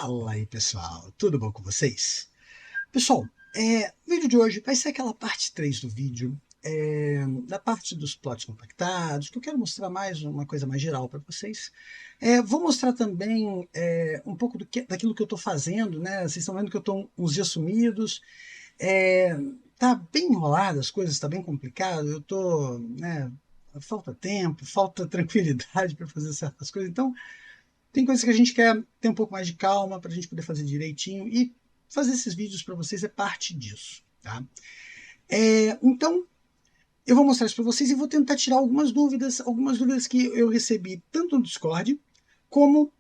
Fala aí, pessoal, tudo bom com vocês? Pessoal, o vídeo de hoje vai ser aquela parte 3 do vídeo, da parte dos plots compactados, que eu quero mostrar mais uma coisa mais geral para vocês. Vou mostrar também um pouco daquilo que eu estou fazendo, né? Vocês estão vendo que eu estou uns dias sumidos, tá bem enrolado as coisas, tá bem complicado, eu estou, né, falta tempo, falta tranquilidade para fazer certas coisas, então tem coisas que a gente quer ter um pouco mais de calma para a gente poder fazer direitinho e fazer esses vídeos para vocês é parte disso, tá? Então, eu vou mostrar isso para vocês e vou tentar tirar algumas dúvidas que eu recebi tanto no Discord como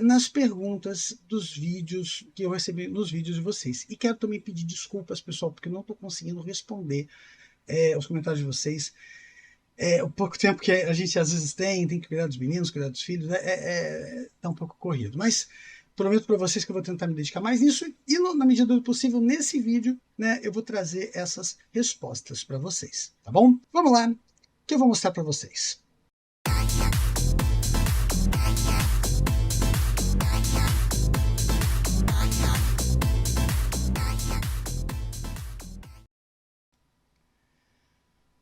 nas perguntas dos vídeos que eu recebi nos vídeos de vocês. E quero também pedir desculpas, pessoal, porque eu não estou conseguindo responder os comentários de vocês. O pouco tempo que a gente às vezes tem que cuidar dos meninos, cuidar dos filhos, tá um pouco corrido. Mas prometo para vocês que eu vou tentar me dedicar mais nisso e, na medida do possível, nesse vídeo, né, eu vou trazer essas respostas para vocês, tá bom? Vamos lá, que eu vou mostrar para vocês.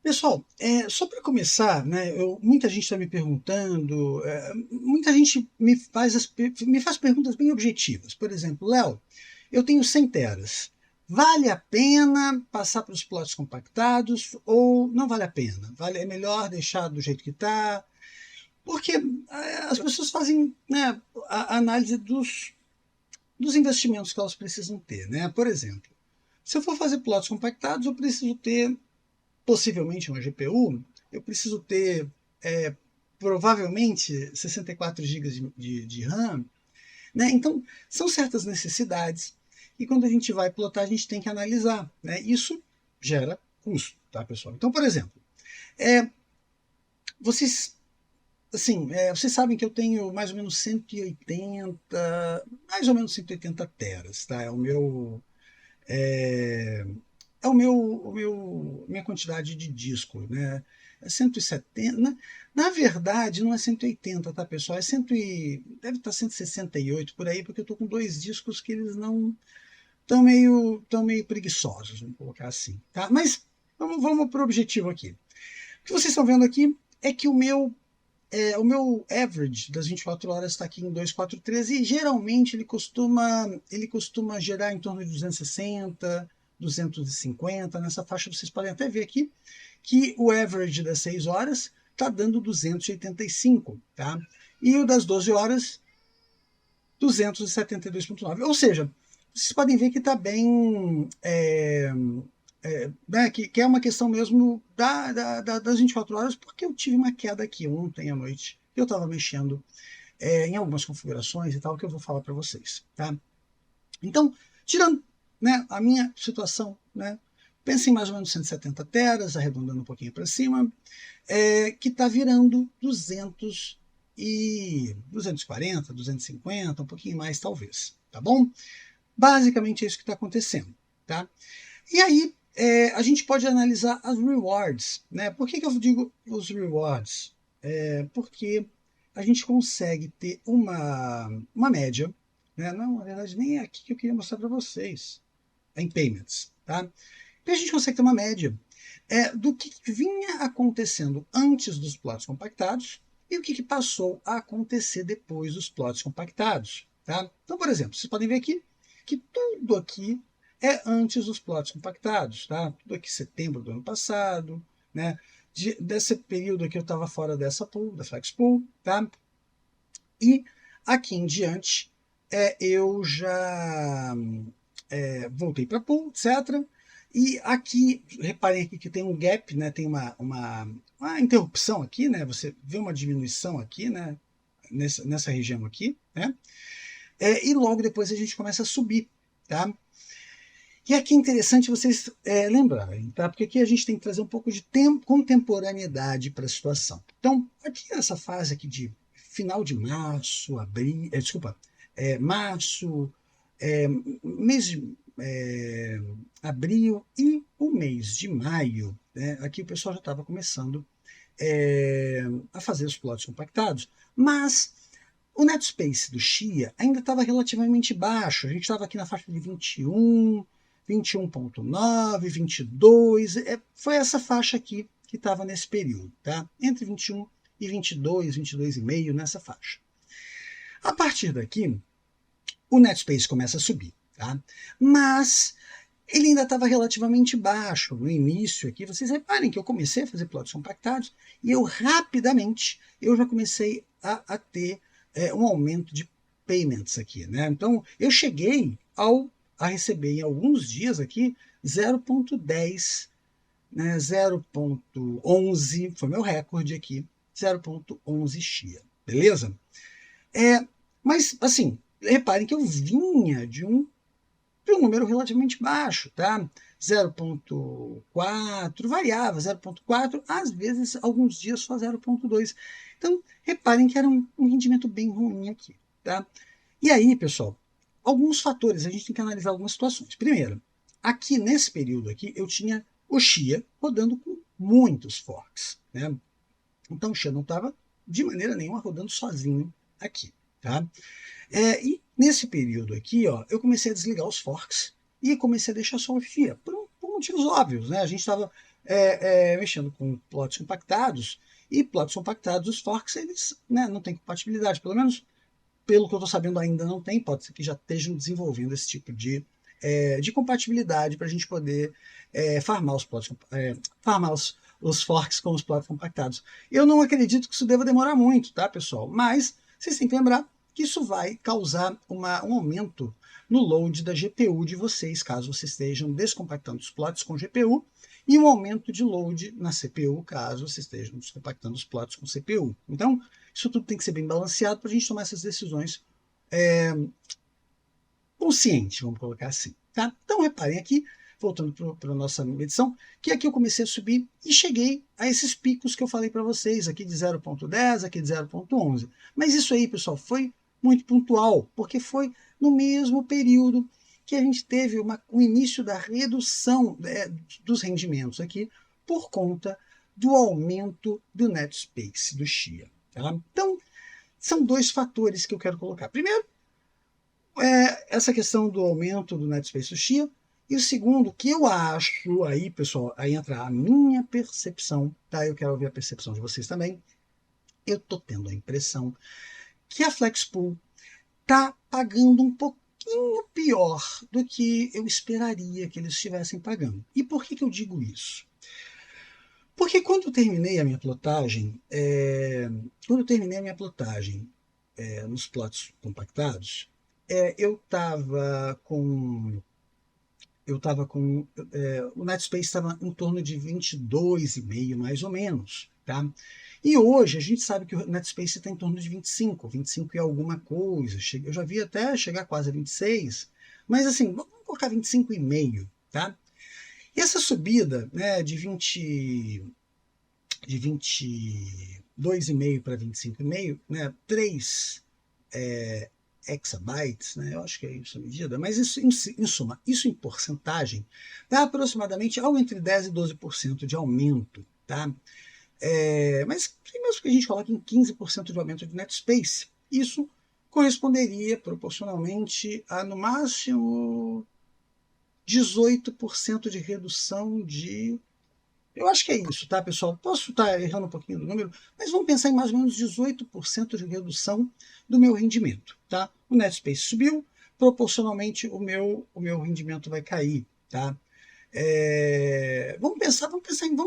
Pessoal, só para começar, né, muita gente está me perguntando, muita gente me faz perguntas bem objetivas. Por exemplo, Léo, eu tenho 100 teras. Vale a pena passar para os plots compactados ou não vale a pena? É melhor deixar do jeito que está? Porque as pessoas fazem, né, a análise dos investimentos que elas precisam ter. Né? Por exemplo, se eu for fazer plots compactados, eu preciso ter possivelmente uma GPU, eu preciso ter provavelmente 64 GB de RAM, né? Então, são certas necessidades e quando a gente vai plotar, a gente tem que analisar. Né? Isso gera custo, tá, pessoal? Então, por exemplo, vocês, assim, vocês sabem que eu tenho mais ou menos 180 teras, tá? Minha quantidade de disco, né? É 170, né? Na verdade, não é 180, tá, pessoal? Deve estar 168 por aí, porque eu estou com dois discos que eles não tão meio preguiçosos, vamos colocar assim, tá? Mas vamos para o objetivo aqui. O que vocês estão vendo aqui é que o meu average das 24 horas está aqui em 243 e geralmente ele costuma gerar em torno de 260, 250, nessa faixa. Vocês podem até ver aqui que o average das 6 horas está dando 285, tá? E o das 12 horas, 272,9. Ou seja, vocês podem ver que está bem... né, que é uma questão mesmo das 24 horas, porque eu tive uma queda aqui ontem à noite. Eu estava mexendo em algumas configurações e tal, que eu vou falar para vocês. Tá? Então, tirando, né, a minha situação, né, pensa em mais ou menos 170 teras, arredondando um pouquinho para cima, que está virando 240, 250, um pouquinho mais talvez. Tá bom? Basicamente é isso que está acontecendo. Tá? E aí, a gente pode analisar as rewards. Né? Por que eu digo os rewards? Porque a gente consegue ter uma média, né? Não, na verdade, nem é aqui que eu queria mostrar para vocês. É em payments. Tá? E a gente consegue ter uma média do que vinha acontecendo antes dos plots compactados e o que passou a acontecer depois dos plots compactados. Tá? Então, por exemplo, vocês podem ver aqui que tudo aqui é antes dos plots compactados, tá? Tudo aqui setembro do ano passado, né? Desse período aqui eu estava fora dessa pool, da Flex Pool, tá? E aqui em diante eu já voltei para a pool, etc. E aqui, reparem aqui que tem um gap, né? Tem uma interrupção aqui, né? Você vê uma diminuição aqui, né? Nessa região aqui, né? E logo depois a gente começa a subir, tá? E aqui é interessante vocês lembrarem, tá? Porque aqui a gente tem que trazer um pouco de contemporaneidade para a situação. Então, aqui nessa fase aqui de final de março, abril, março, mês de abril e o mês de maio, né? Aqui o pessoal já estava começando a fazer os plots compactados, mas O net space do Xia ainda estava relativamente baixo, a gente estava aqui na faixa de 21, 21.9, 22, foi essa faixa aqui que estava nesse período, tá? Entre 21 e 22, 22,5, nessa faixa. A partir daqui, o net space começa a subir, tá? Mas ele ainda estava relativamente baixo. No início aqui, vocês reparem que eu comecei a fazer plots compactados e eu rapidamente já comecei a ter um aumento de payments aqui, né? Então, eu cheguei a receber em alguns dias aqui 0.10, né? 0.11, foi meu recorde aqui, 0.11 Xia, beleza? Mas, assim, reparem que eu vinha de um número relativamente baixo, tá? 0.4, variava, 0.4, às vezes, alguns dias só 0.2. Então, reparem que era um rendimento bem ruim aqui, tá? E aí, pessoal, alguns fatores, a gente tem que analisar algumas situações. Primeiro, aqui nesse período aqui, eu tinha o Xia rodando com muitos forks, né? Então, o Xia não estava, de maneira nenhuma, rodando sozinho aqui, tá? E nesse período aqui, ó, eu comecei a desligar os forks e comecei a deixar só o Xia, por motivos óbvios, né? A gente estava mexendo com plots compactados, e plots compactados, os forks, eles, né, não têm compatibilidade, pelo menos pelo que eu estou sabendo ainda não tem, pode ser que já estejam desenvolvendo esse tipo de compatibilidade para a gente poder farmar os plots, farmar os forks com os plots compactados. Eu não acredito que isso deva demorar muito, tá, pessoal? Mas vocês têm que lembrar que isso vai causar um aumento no load da GPU de vocês, caso vocês estejam descompactando os plots com GPU, e um aumento de load na CPU, caso vocês estejam descompactando os plots com CPU. Então, isso tudo tem que ser bem balanceado para a gente tomar essas decisões conscientes, vamos colocar assim. Tá? Então, reparem aqui, voltando para a nossa medição, que aqui eu comecei a subir e cheguei a esses picos que eu falei para vocês, aqui de 0.10, aqui de 0.11. Mas isso aí, pessoal, foi muito pontual, porque foi no mesmo período que a gente teve o início da redução dos rendimentos aqui, por conta do aumento do net space do Xia. Tá? Então, são dois fatores que eu quero colocar. Primeiro, essa questão do aumento do net space do Xia, e o segundo, que eu acho, aí, pessoal, aí entra a minha percepção, tá? Eu quero ouvir a percepção de vocês também. Eu estou tendo a impressão que a Flexpool está pagando um pouquinho pior do que eu esperaria que eles estivessem pagando. E por que eu digo isso? Porque quando eu terminei a minha plotagem, nos plots compactados, eu estava com o Netspace estava em torno de 22,5 mais ou menos, tá? E hoje a gente sabe que o Netspace está em torno de 25 e alguma coisa. Eu já vi até chegar quase a 26, mas assim, vamos colocar 25,5, tá? E essa subida, né, de 22,5 para 25,5, né, 3 exabytes, né, eu acho que é isso a medida, mas isso, em suma, isso em porcentagem, dá aproximadamente algo entre 10% e 12% de aumento, tá? Mas mesmo que a gente coloque em 15% de aumento de net space, isso corresponderia proporcionalmente a, no máximo, 18% de redução de... Eu acho que é isso, tá, pessoal? Posso estar errando um pouquinho do número, mas vamos pensar em mais ou menos 18% de redução do meu rendimento, tá? O net space subiu, proporcionalmente o meu rendimento vai cair, tá? Vamos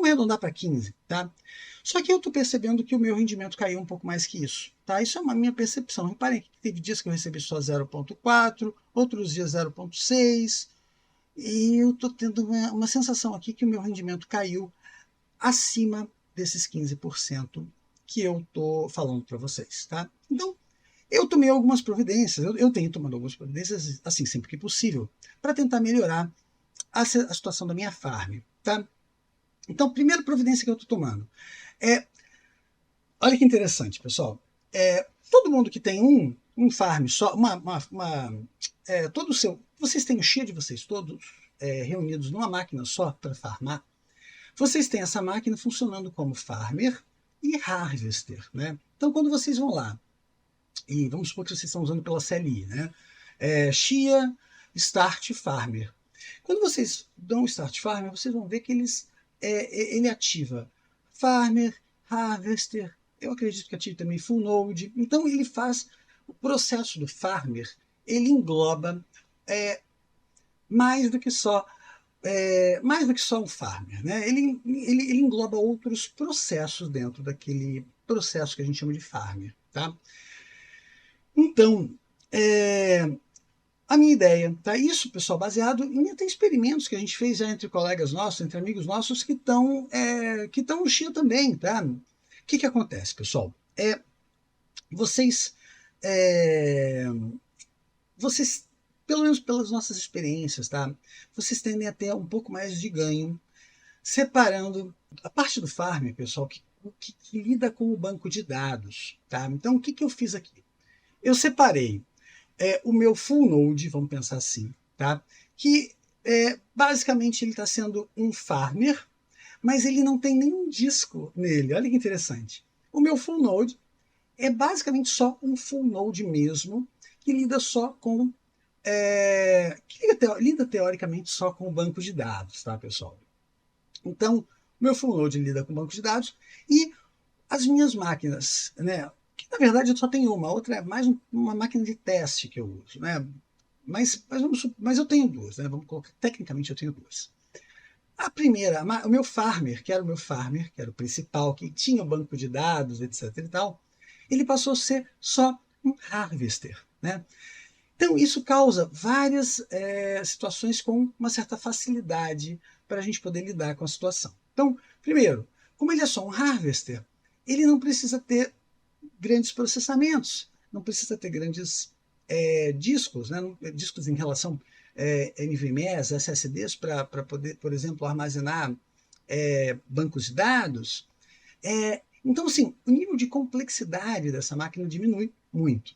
arredondar para 15, tá? Só que eu estou percebendo que o meu rendimento caiu um pouco mais que isso, tá? Isso é uma minha percepção. Reparem que teve dias que eu recebi só 0.4, outros dias 0.6, e eu estou tendo uma sensação aqui que o meu rendimento caiu acima desses 15% que eu estou falando para vocês, tá? Então, eu tomei algumas providências, eu tenho tomado algumas providências, assim, sempre que possível, para tentar melhorar a situação da minha farm, tá? Então, primeira providência que eu estou tomando olha que interessante, pessoal, todo mundo que tem um farm só, todo o seu, vocês têm o Xia de vocês todos reunidos numa máquina só para farmar, vocês têm essa máquina funcionando como farmer e harvester, né? Então, quando vocês vão lá e vamos supor que vocês estão usando pela CLI, né? Chia Start Farmer. Quando vocês dão o Start Farmer, vocês vão ver que ele ativa Farmer, Harvester, eu acredito que ative também Full Node. Então ele faz o processo do Farmer, ele engloba mais do que só um farmer, né? Ele engloba outros processos dentro daquele processo que a gente chama de farmer, tá? Então, a minha ideia, tá? Isso, pessoal, baseado em até experimentos que a gente fez já entre colegas nossos, entre amigos nossos que estão no Chia também, tá? O que acontece, pessoal? Vocês, vocês, pelo menos pelas nossas experiências, tá? Vocês tendem a ter um pouco mais de ganho separando a parte do farm, pessoal, que lida com o banco de dados, tá? Então, o que eu fiz aqui? Eu separei o meu full node, vamos pensar assim, tá? Que basicamente ele está sendo um farmer, mas ele não tem nenhum disco nele. Olha que interessante. O meu full node é basicamente só um full node mesmo, que lida só com lida teoricamente só com o banco de dados, tá, pessoal? Então, o meu full node lida com o banco de dados e as minhas máquinas, né? Que na verdade eu só tenho uma, a outra é mais uma máquina de teste que eu uso, né? Mas eu tenho duas, né? Vamos colocar, tecnicamente eu tenho duas. A primeira, o meu farmer, que era o principal, que tinha o banco de dados, etc. e tal, ele passou a ser só um harvester, né? Então, isso causa várias situações com uma certa facilidade para a gente poder lidar com a situação. Então, primeiro, como ele é só um harvester, ele não precisa ter grandes processamentos, não precisa ter grandes discos, né? Discos em relação NVMEs, SSDs, para poder, por exemplo, armazenar bancos de dados. Então, assim, o nível de complexidade dessa máquina diminui muito.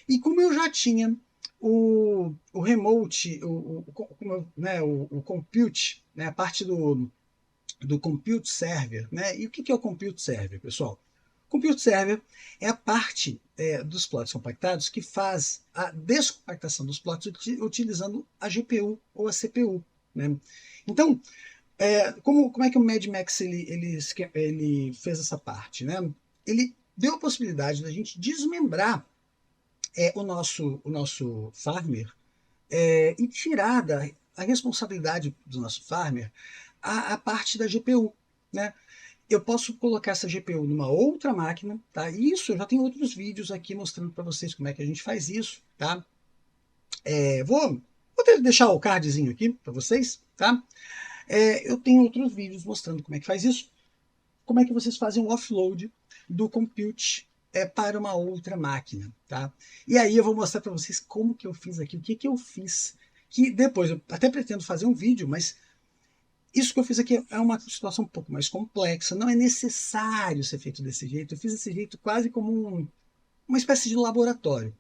E como eu já tinha o remote, o compute, né, a parte do compute server, né? E o que é o compute server, pessoal? O compute server é a parte dos plots compactados que faz a descompactação dos plots utilizando a GPU ou a CPU, né? Então, como é que o Mad Max ele fez essa parte, né? Ele deu a possibilidade da gente desmembrar o nosso farmer e tirar a responsabilidade do nosso farmer a parte da GPU, né? Eu posso colocar essa GPU numa outra máquina, tá? Isso eu já tenho outros vídeos aqui mostrando para vocês como é que a gente faz isso, tá? Vou deixar o cardzinho aqui para vocês, tá? Eu tenho outros vídeos mostrando como é que faz isso, como é que vocês fazem o offload do compute para uma outra máquina, tá? E aí eu vou mostrar para vocês como que eu fiz aqui, o que eu fiz, que depois eu até pretendo fazer um vídeo, mas isso que eu fiz aqui é uma situação um pouco mais complexa, não é necessário ser feito desse jeito, eu fiz desse jeito quase como uma espécie de laboratório,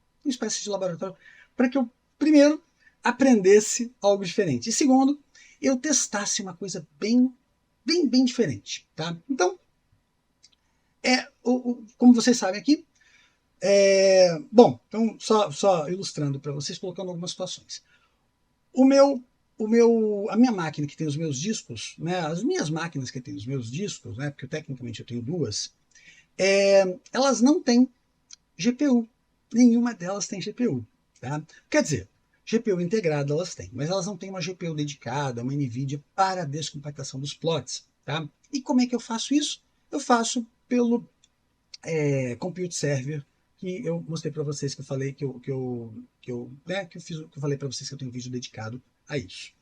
para que eu, primeiro, aprendesse algo diferente, e segundo, eu testasse uma coisa bem diferente, tá? Então, como vocês sabem aqui, bom, então só ilustrando para vocês, colocando algumas situações. A minha máquina que tem os meus discos, né, as minhas máquinas que têm os meus discos, né, porque tecnicamente eu tenho duas, elas não têm GPU. Nenhuma delas tem GPU. Tá? Quer dizer, GPU integrada elas têm, mas elas não têm uma GPU dedicada, uma NVIDIA para a descompactação dos plots. Tá? E como é que eu faço isso? Eu faço pelo Compute Server, que eu mostrei para vocês, que eu falei que eu falei para vocês que eu tenho um vídeo dedicado a isso.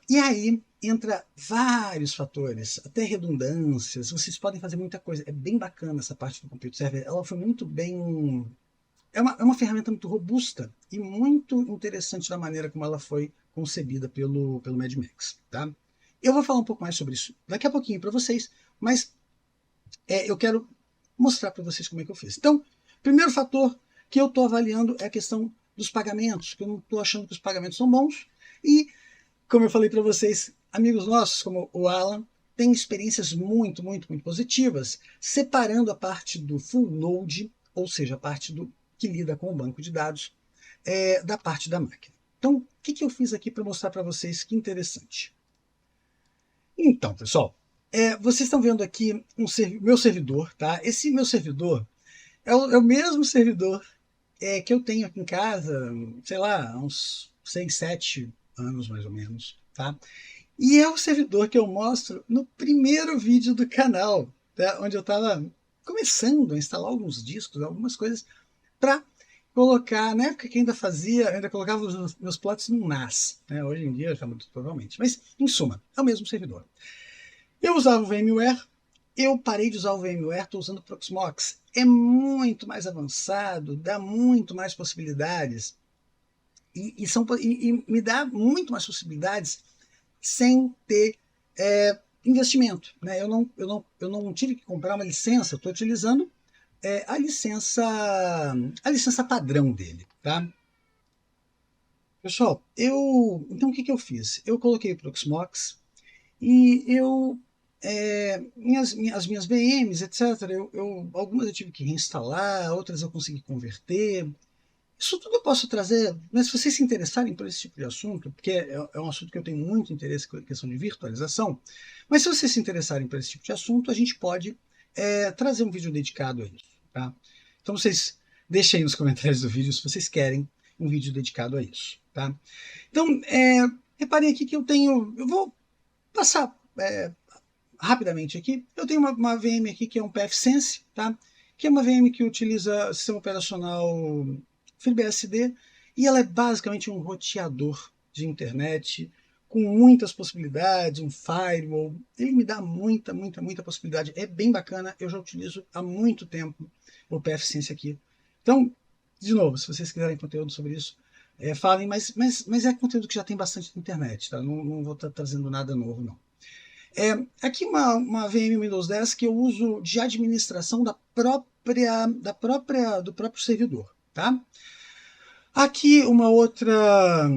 E aí entra vários fatores, até redundâncias, vocês podem fazer muita coisa. É bem bacana essa parte do Compute Server, ela foi muito bem... É uma ferramenta muito robusta e muito interessante da maneira como ela foi concebida pelo Mad Max. Tá? Eu vou falar um pouco mais sobre isso daqui a pouquinho para vocês, mas eu quero mostrar para vocês como é que eu fiz. Então, primeiro fator que eu estou avaliando é a questão dos pagamentos, que eu não estou achando que os pagamentos são bons. E, como eu falei para vocês, amigos nossos, como o Alan, têm experiências muito positivas, separando a parte do full node ou seja, a parte que lida com o banco de dados da parte da máquina. Então, o que eu fiz aqui para mostrar para vocês que interessante? Então, pessoal, vocês estão vendo aqui meu servidor, tá? Esse meu servidor é o mesmo servidor que eu tenho aqui em casa, sei lá, há uns 6, 7 anos mais ou menos, tá? E é o servidor que eu mostro no primeiro vídeo do canal, tá? Onde eu estava começando a instalar alguns discos, algumas coisas, para colocar, na época que ainda fazia, ainda colocava os meus plots no NAS, né? Hoje em dia já mudou totalmente, mas em suma, é o mesmo servidor. Eu usava o VMware, eu parei de usar o VMware, estou usando o Proxmox. É muito mais avançado, dá muito mais possibilidades e me dá muito mais possibilidades sem ter investimento, né? Eu não tive que comprar uma licença, estou utilizando a licença padrão dele, tá? Pessoal, então o que eu fiz? Eu coloquei o Proxmox e as minhas VMs, etc., algumas eu tive que reinstalar, outras eu consegui converter. Isso tudo eu posso trazer, mas se vocês se interessarem por esse tipo de assunto, porque é um assunto que eu tenho muito interesse, com a questão de virtualização, mas se vocês se interessarem por esse tipo de assunto, a gente pode trazer um vídeo dedicado a isso. Tá? Então vocês deixem aí nos comentários do vídeo se vocês querem um vídeo dedicado a isso. Tá? Então, reparem aqui que eu vou passar rapidamente aqui. Eu tenho uma VM aqui que é um pfSense, tá? Que é uma VM que utiliza sistema operacional FreeBSD, e ela é basicamente um roteador de internet com muitas possibilidades, um firewall. Ele me dá muita possibilidade. É bem bacana, eu já utilizo há muito tempo o pfSense aqui. Então, de novo, se vocês quiserem conteúdo sobre isso, falem, mas é conteúdo que já tem bastante na internet, tá? Não vou estar trazendo nada novo, não. Aqui uma VM Windows 10 que eu uso de administração do próprio servidor, tá? Aqui uma outra,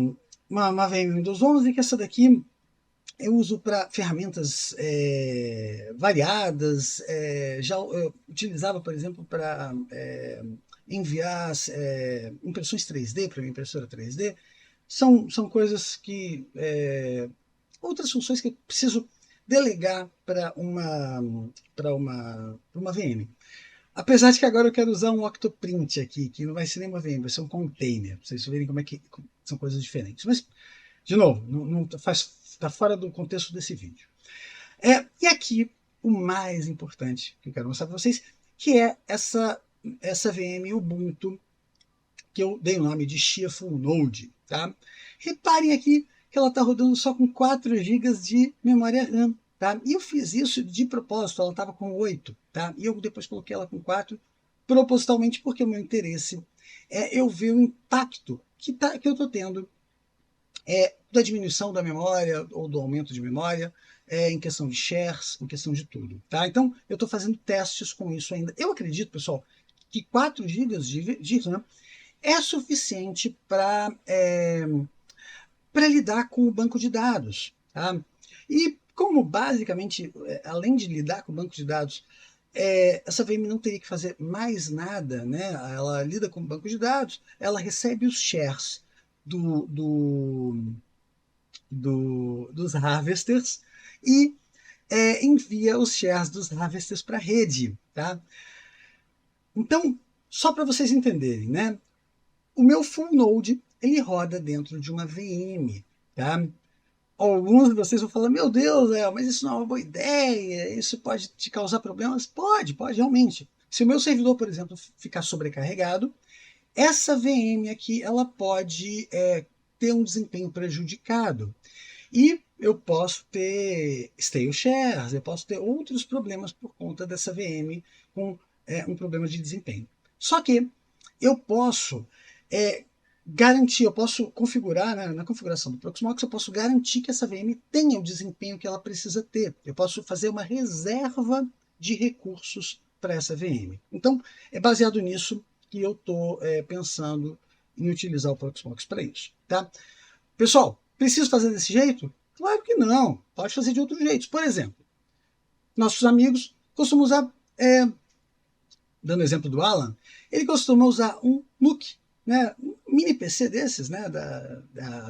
uma VM Windows 11, que essa daqui eu uso para ferramentas variadas. Eu utilizava, por exemplo, para enviar impressões 3D para minha impressora 3D. São coisas que outras funções que eu preciso delegar para uma VM. Apesar de que agora eu quero usar um Octoprint aqui, que não vai ser nem uma VM, vai ser um container, para vocês verem como é que são coisas diferentes. Mas, de novo, está fora do contexto desse vídeo. E aqui, o mais importante que eu quero mostrar para vocês, que é essa VM Ubuntu, que eu dei o nome de Chia Full Node. Tá? Reparem aqui que ela está rodando só com 4 GB de memória RAM. Tá? E eu fiz isso de propósito, ela estava com 8, tá? E eu depois coloquei ela com 4, propositalmente porque o meu interesse é eu ver o impacto que eu estou tendo da diminuição da memória ou do aumento de memória, em questão de shares, em questão de tudo. Tá? Então, eu estou fazendo testes com isso ainda. Eu acredito, pessoal, que 4 GB de RAM é suficiente para lidar com o banco de dados. Tá? E como basicamente, além de lidar com o banco de dados, essa VM não teria que fazer mais nada, né? Ela lida com o banco de dados, ela recebe os shares dos harvesters e envia os shares dos harvesters para a rede. Tá? Então, só para vocês entenderem, né? O meu full node ele roda dentro de uma VM. Tá? Alguns de vocês vão falar, meu Deus, mas isso não é uma boa ideia, isso pode te causar problemas? Pode realmente. Se o meu servidor, por exemplo, ficar sobrecarregado, essa VM aqui ela pode ter um desempenho prejudicado. E eu posso ter stale shares, eu posso ter outros problemas por conta dessa VM com um problema de desempenho. Só que eu posso garantir, eu posso configurar, né, na configuração do Proxmox, eu posso garantir que essa VM tenha o desempenho que ela precisa ter. Eu posso fazer uma reserva de recursos para essa VM. Então, é baseado nisso que eu estou pensando em utilizar o Proxmox para isso. Tá? Pessoal, preciso fazer desse jeito? Claro que não. Pode fazer de outros jeitos. Por exemplo, nossos amigos costumam usar dando o exemplo do Alan, ele costuma usar um NUC, né? Um mini PC desses, né? Da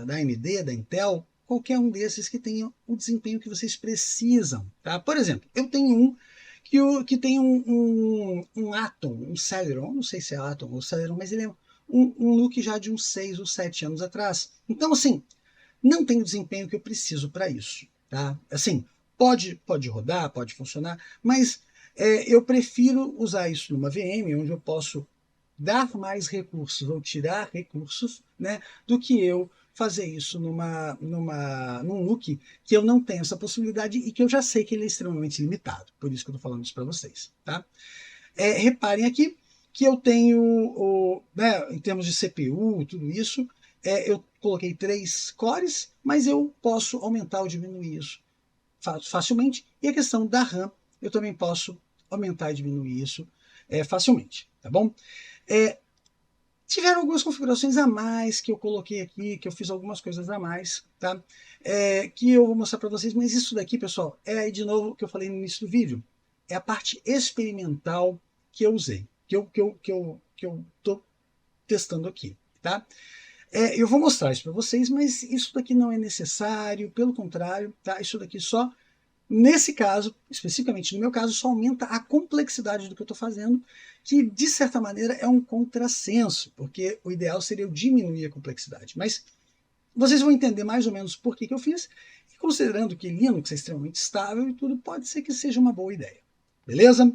AMD, da Intel, qualquer um desses que tenha o desempenho que vocês precisam. Tá? Por exemplo, eu tenho um que tem um Atom, um Celeron, não sei se é Atom ou Celeron, mas ele é um NUC já de uns 6 ou 7 anos atrás. Então, assim, não tem o desempenho que eu preciso para isso. Tá? Assim, pode rodar, pode funcionar, mas eu prefiro usar isso numa VM, onde eu posso dar mais recursos ou tirar recursos, né, do que eu fazer isso num NUC que eu não tenho essa possibilidade e que eu já sei que ele é extremamente limitado. Por isso que eu estou falando isso para vocês. Tá? Reparem aqui que eu tenho, né, em termos de CPU, tudo isso, eu coloquei 3 cores, mas eu posso aumentar ou diminuir isso facilmente. E a questão da RAM, eu também posso aumentar e diminuir isso facilmente, tá bom? Tiveram algumas configurações a mais que eu coloquei aqui, que eu fiz algumas coisas a mais, tá? Que eu vou mostrar para vocês, mas isso daqui, pessoal, de novo o que eu falei no início do vídeo, é a parte experimental que eu usei, que eu tô testando aqui, tá? Eu vou mostrar isso para vocês, mas isso daqui não é necessário, pelo contrário, tá? Isso daqui só, nesse caso, especificamente no meu caso, só aumenta a complexidade do que eu estou fazendo, que de certa maneira é um contrassenso, porque o ideal seria eu diminuir a complexidade. Mas vocês vão entender mais ou menos por que eu fiz, e considerando que Linux é extremamente estável e tudo, pode ser que seja uma boa ideia. Beleza?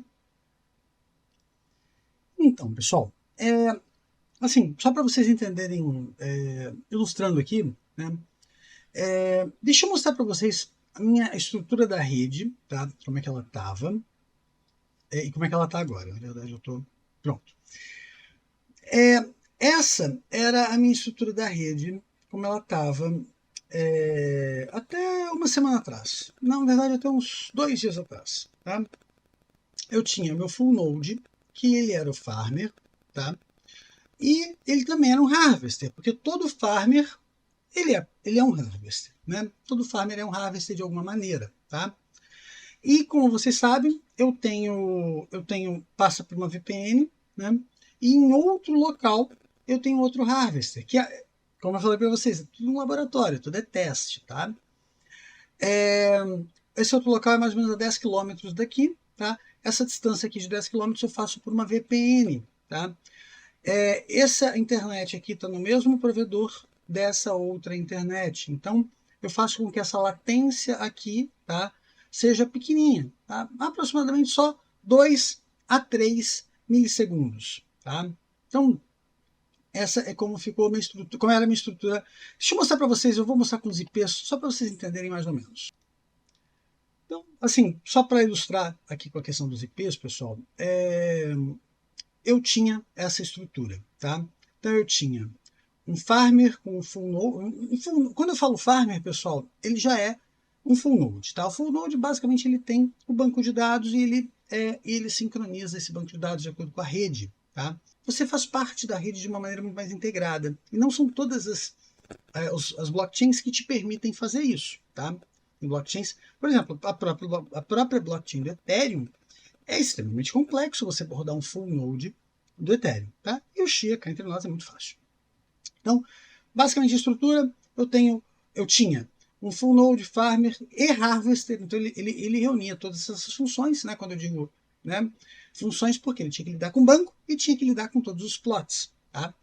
Então, pessoal, assim, só para vocês entenderem, ilustrando aqui, né, deixa eu mostrar para vocês a minha estrutura da rede, tá? Como é que ela estava e como é que ela está agora. Na verdade, eu estou pronto. Essa era a minha estrutura da rede, como ela estava até uma semana atrás. Não, na verdade, até uns 2 dias atrás. Tá? Eu tinha meu full node, que ele era o farmer, tá? E ele também era um harvester, porque todo farmer ele é um harvester, né? Todo farmer é um harvester de alguma maneira, tá? E como vocês sabem, passa por uma VPN, né? E em outro local eu tenho outro harvester, que é, como eu falei para vocês, é tudo um laboratório, tudo é teste, tá? Esse outro local é mais ou menos a 10 km daqui, tá? Essa distância aqui de 10 km eu faço por uma VPN, tá? Essa internet aqui está no mesmo provedor dessa outra internet. Então, eu faço com que essa latência aqui, tá, seja pequenininha, tá? Aproximadamente só 2 a 3 milissegundos. Tá? Então, essa é como ficou a minha estrutura, como era a minha estrutura. Deixa eu mostrar para vocês, eu vou mostrar com os IPs, só para vocês entenderem mais ou menos. Então, assim, só para ilustrar aqui com a questão dos IPs, pessoal, eu tinha essa estrutura, tá? Então eu tinha um farmer com um full node. Quando eu falo farmer, pessoal, ele já é um full node, tá? O full node basicamente ele tem o banco de dados e ele sincroniza esse banco de dados de acordo com a rede, tá? Você faz parte da rede de uma maneira muito mais integrada e não são todas as blockchains que te permitem fazer isso, tá? Em blockchains, por exemplo, a própria blockchain do Ethereum é extremamente complexo você rodar um full node do Ethereum, tá? E o Chia, cá entre nós, é muito fácil. Então, basicamente a estrutura, eu tinha um full node, farmer e harvester, então ele reunia todas essas funções, né? Quando eu digo, né, funções, porque ele tinha que lidar com banco e tinha que lidar com todos os plots, tá?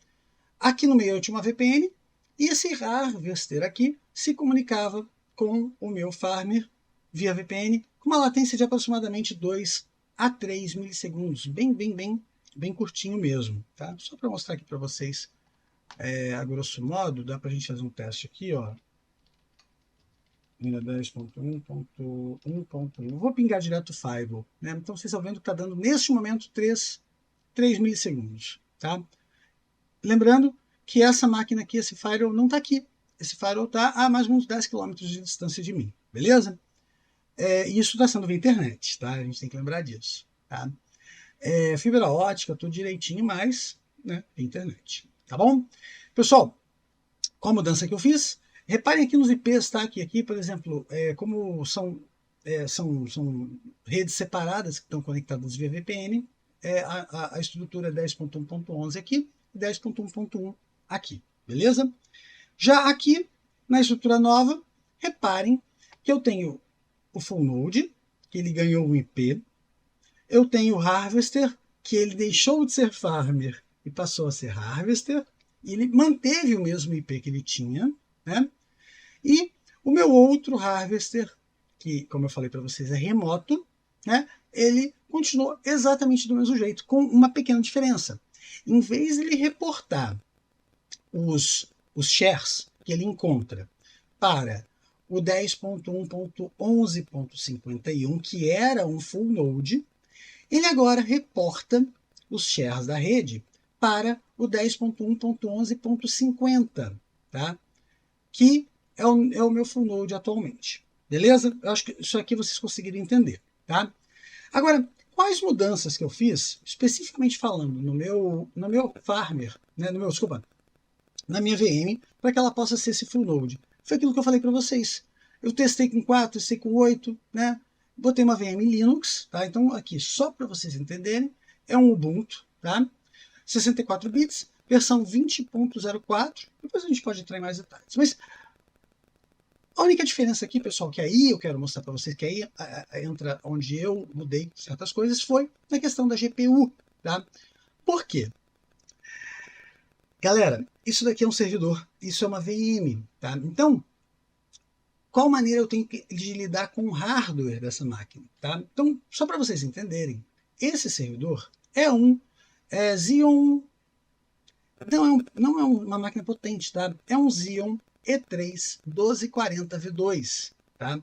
Aqui no meio eu tinha uma VPN e esse harvester aqui se comunicava com o meu farmer via VPN com uma latência de aproximadamente 2 a 3 milissegundos, bem curtinho mesmo, tá? Só para mostrar aqui para vocês, a grosso modo, dá para a gente fazer um teste aqui, ó. 10.1.1.1. Vou pingar direto o Firewall, né? Então vocês estão vendo que está dando neste momento 3 milissegundos, tá? Lembrando que essa máquina aqui, esse Firewall não está aqui. Esse Firewall está a mais ou menos 10 km de distância de mim, beleza? E isso está sendo via internet, tá? A gente tem que lembrar disso, tá? Fibra ótica, tudo direitinho, mas, né, internet, tá bom? Pessoal, qual a mudança que eu fiz? Reparem aqui nos IPs, tá? Que aqui, por exemplo, como são redes separadas que estão conectadas via VPN, a estrutura 10.1.11 aqui e 10.1.1 aqui, beleza? Já aqui, na estrutura nova, reparem que eu tenho o full node, que ele ganhou um IP, eu tenho o harvester, que ele deixou de ser farmer e passou a ser harvester, e ele manteve o mesmo IP que ele tinha, né? E o meu outro harvester, que, como eu falei para vocês, é remoto, né? Ele continuou exatamente do mesmo jeito, com uma pequena diferença. Em vez de ele reportar os shares que ele encontra para o 10.1.11.51, que era um full node, ele agora reporta os shares da rede para o 10.1.11.50, tá? Que é o meu full node atualmente. Beleza? Eu acho que isso aqui vocês conseguiram entender, tá? Agora, quais mudanças que eu fiz, especificamente falando no meu farmer, né, desculpa, na minha VM, para que ela possa ser esse full node? Foi aquilo que eu falei para vocês. Eu testei com 4, testei com 8, né? Botei uma VM Linux, tá? Então aqui, só para vocês entenderem, é um Ubuntu, tá? 64 bits, versão 20.04, depois a gente pode entrar em mais detalhes. Mas a única diferença aqui, pessoal, que aí eu quero mostrar para vocês, que aí entra onde eu mudei certas coisas, foi na questão da GPU, tá? Por quê? Galera, isso daqui é um servidor, isso é uma VM, tá? Então, qual maneira eu tenho de lidar com o hardware dessa máquina, tá? Então, só para vocês entenderem, esse servidor é um Xeon, não é uma máquina potente, tá? É um Xeon E3 1240V2, tá?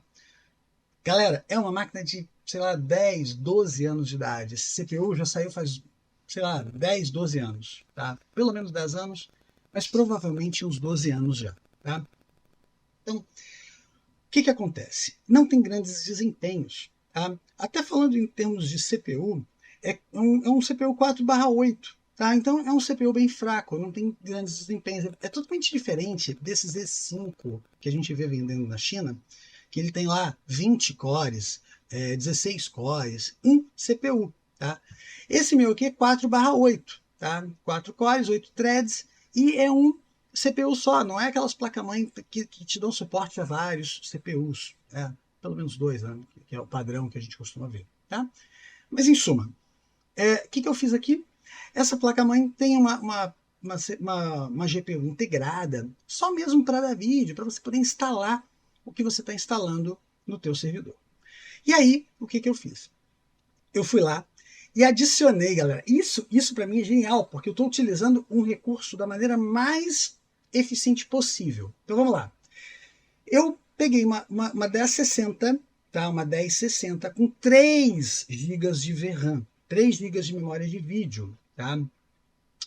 Galera, é uma máquina de, sei lá, 10, 12 anos de idade. Esse CPU já saiu faz, sei lá, 10, 12 anos, tá? Pelo menos 10 anos, mas provavelmente uns 12 anos já, tá? Então, o que acontece? Não tem grandes desempenhos, tá? Até falando em termos de CPU, é um CPU 4/8, tá? Então é um CPU bem fraco, não tem grandes desempenhos. É totalmente diferente desses E5 que a gente vê vendendo na China, que ele tem lá 20 cores, 16 cores, um CPU, tá? Esse meu aqui é 4/8, tá? 4 cores, 8 threads, e é um CPU só, não é aquelas placas-mãe que te dão suporte a vários CPUs, né? Pelo menos 2, né? Que é o padrão que a gente costuma ver, tá? Mas em suma, que eu fiz aqui? Essa placa-mãe tem uma GPU integrada, só mesmo para dar vídeo, para você poder instalar o que você está instalando no teu servidor. E aí, o que eu fiz? Eu fui lá e adicionei, galera. Isso para mim é genial, porque eu estou utilizando um recurso da maneira mais eficiente possível. Então vamos lá. Eu peguei uma 1060, tá? Uma 1060 com 3 GB de VRAM, 3 GB de memória de vídeo, tá?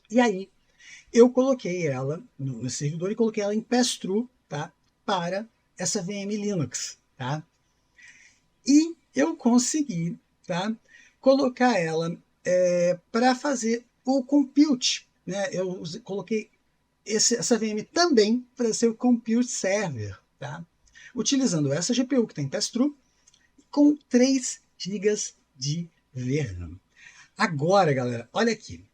E aí eu coloquei ela no servidor e coloquei ela em pass-through, tá? Para essa VM Linux, tá? E eu consegui, tá? Colocar ela para fazer o compute, né? Eu coloquei essa VM também para ser o compute server, tá? Utilizando essa GPU que tem pass-through com 3 GB de VRAM. Agora, galera, olha aqui.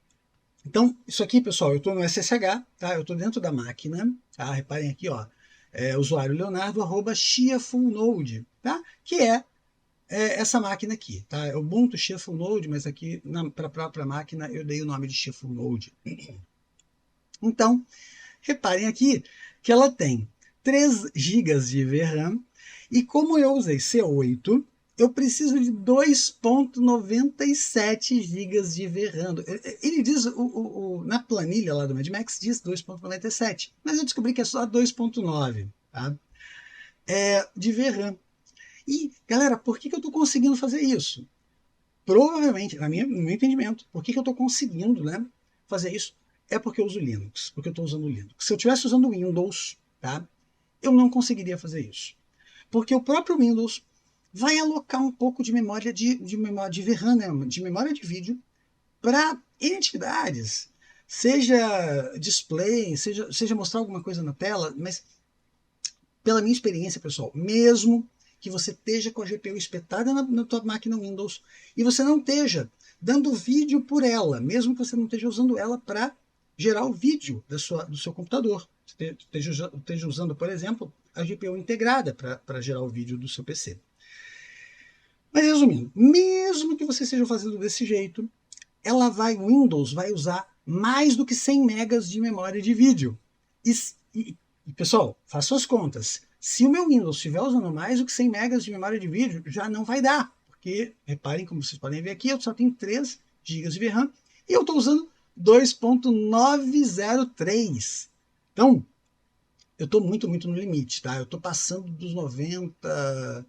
Então, isso aqui, pessoal, eu estou no SSH, tá? Eu estou dentro da máquina, tá? Reparem aqui, ó, usuário Leonardo, @ShiaFullNode, tá? Que é essa máquina aqui, tá? É o Ubuntu Shia Full Node, mas aqui para a própria máquina eu dei o nome de Shia Full Node. Então, reparem aqui que ela tem 3 GB de VRAM e como eu usei C8, eu preciso de 2.97 GB de VRAM. Ele diz, na planilha lá do Mad Max, diz 2.97, mas eu descobri que é só 2.9, tá? De VRAM. E, galera, por que eu estou conseguindo fazer isso? Provavelmente, no meu entendimento, por que eu estou conseguindo, né, fazer isso? É porque eu uso Linux, porque eu estou usando Linux. Se eu estivesse usando Windows, tá, eu não conseguiria fazer isso. Porque o próprio Windows vai alocar um pouco de memória memória de VRAM, né, de memória de vídeo, para atividades. Seja display, seja mostrar alguma coisa na tela, mas pela minha experiência, pessoal, mesmo que você esteja com a GPU espetada na tua máquina Windows e você não esteja dando vídeo por ela, mesmo que você não esteja usando ela para gerar o vídeo do seu computador. Você esteja usando, por exemplo, a GPU integrada para gerar o vídeo do seu PC. Mas resumindo, mesmo que você esteja fazendo desse jeito, o Windows vai usar mais do que 100 megas de memória de vídeo. E pessoal, faça suas contas. Se o meu Windows estiver usando mais do que 100 megas de memória de vídeo, já não vai dar. Porque, reparem, como vocês podem ver aqui, eu só tenho 3 GB de VRAM e eu estou usando 2.903. Então, eu estou muito no limite, tá? Eu estou passando dos 90...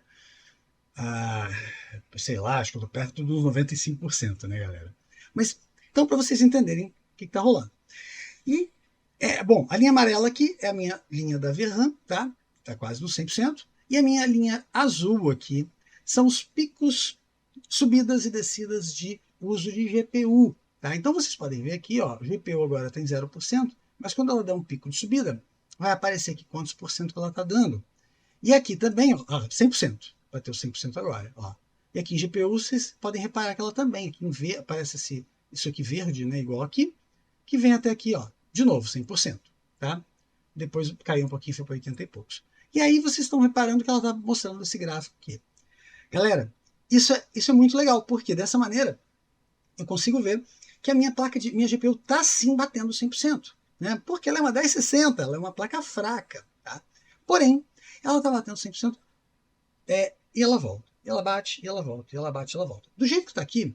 sei lá, acho que eu estou perto dos 95%, né, galera? Mas, então, para vocês entenderem o que está rolando. E, bom, a linha amarela aqui é a minha linha da VRAM, tá? Está quase no 100%. E a minha linha azul aqui são os picos, subidas e descidas de uso de GPU. Tá? Então vocês podem ver aqui, ó, GPU agora tem 0%, mas quando ela der um pico de subida, vai aparecer aqui quantos por cento que ela está dando. E aqui também, ó, 100%. Vai ter o 100% agora. Ó. E aqui em GPU vocês podem reparar que ela também, aqui aparece isso aqui verde, né, igual aqui, que vem até aqui, ó, de novo, 100%. Tá? Depois caiu um pouquinho, foi para 80 e poucos. E aí vocês estão reparando que ela está mostrando esse gráfico aqui. Galera, isso é muito legal, porque dessa maneira eu consigo ver que a minha GPU está sim batendo 100%. Né? Porque ela é uma 1060, ela é uma placa fraca. Tá? Porém, ela está batendo 100%, e ela volta. E ela bate, e ela volta, e ela bate, e ela volta. Do jeito que está aqui,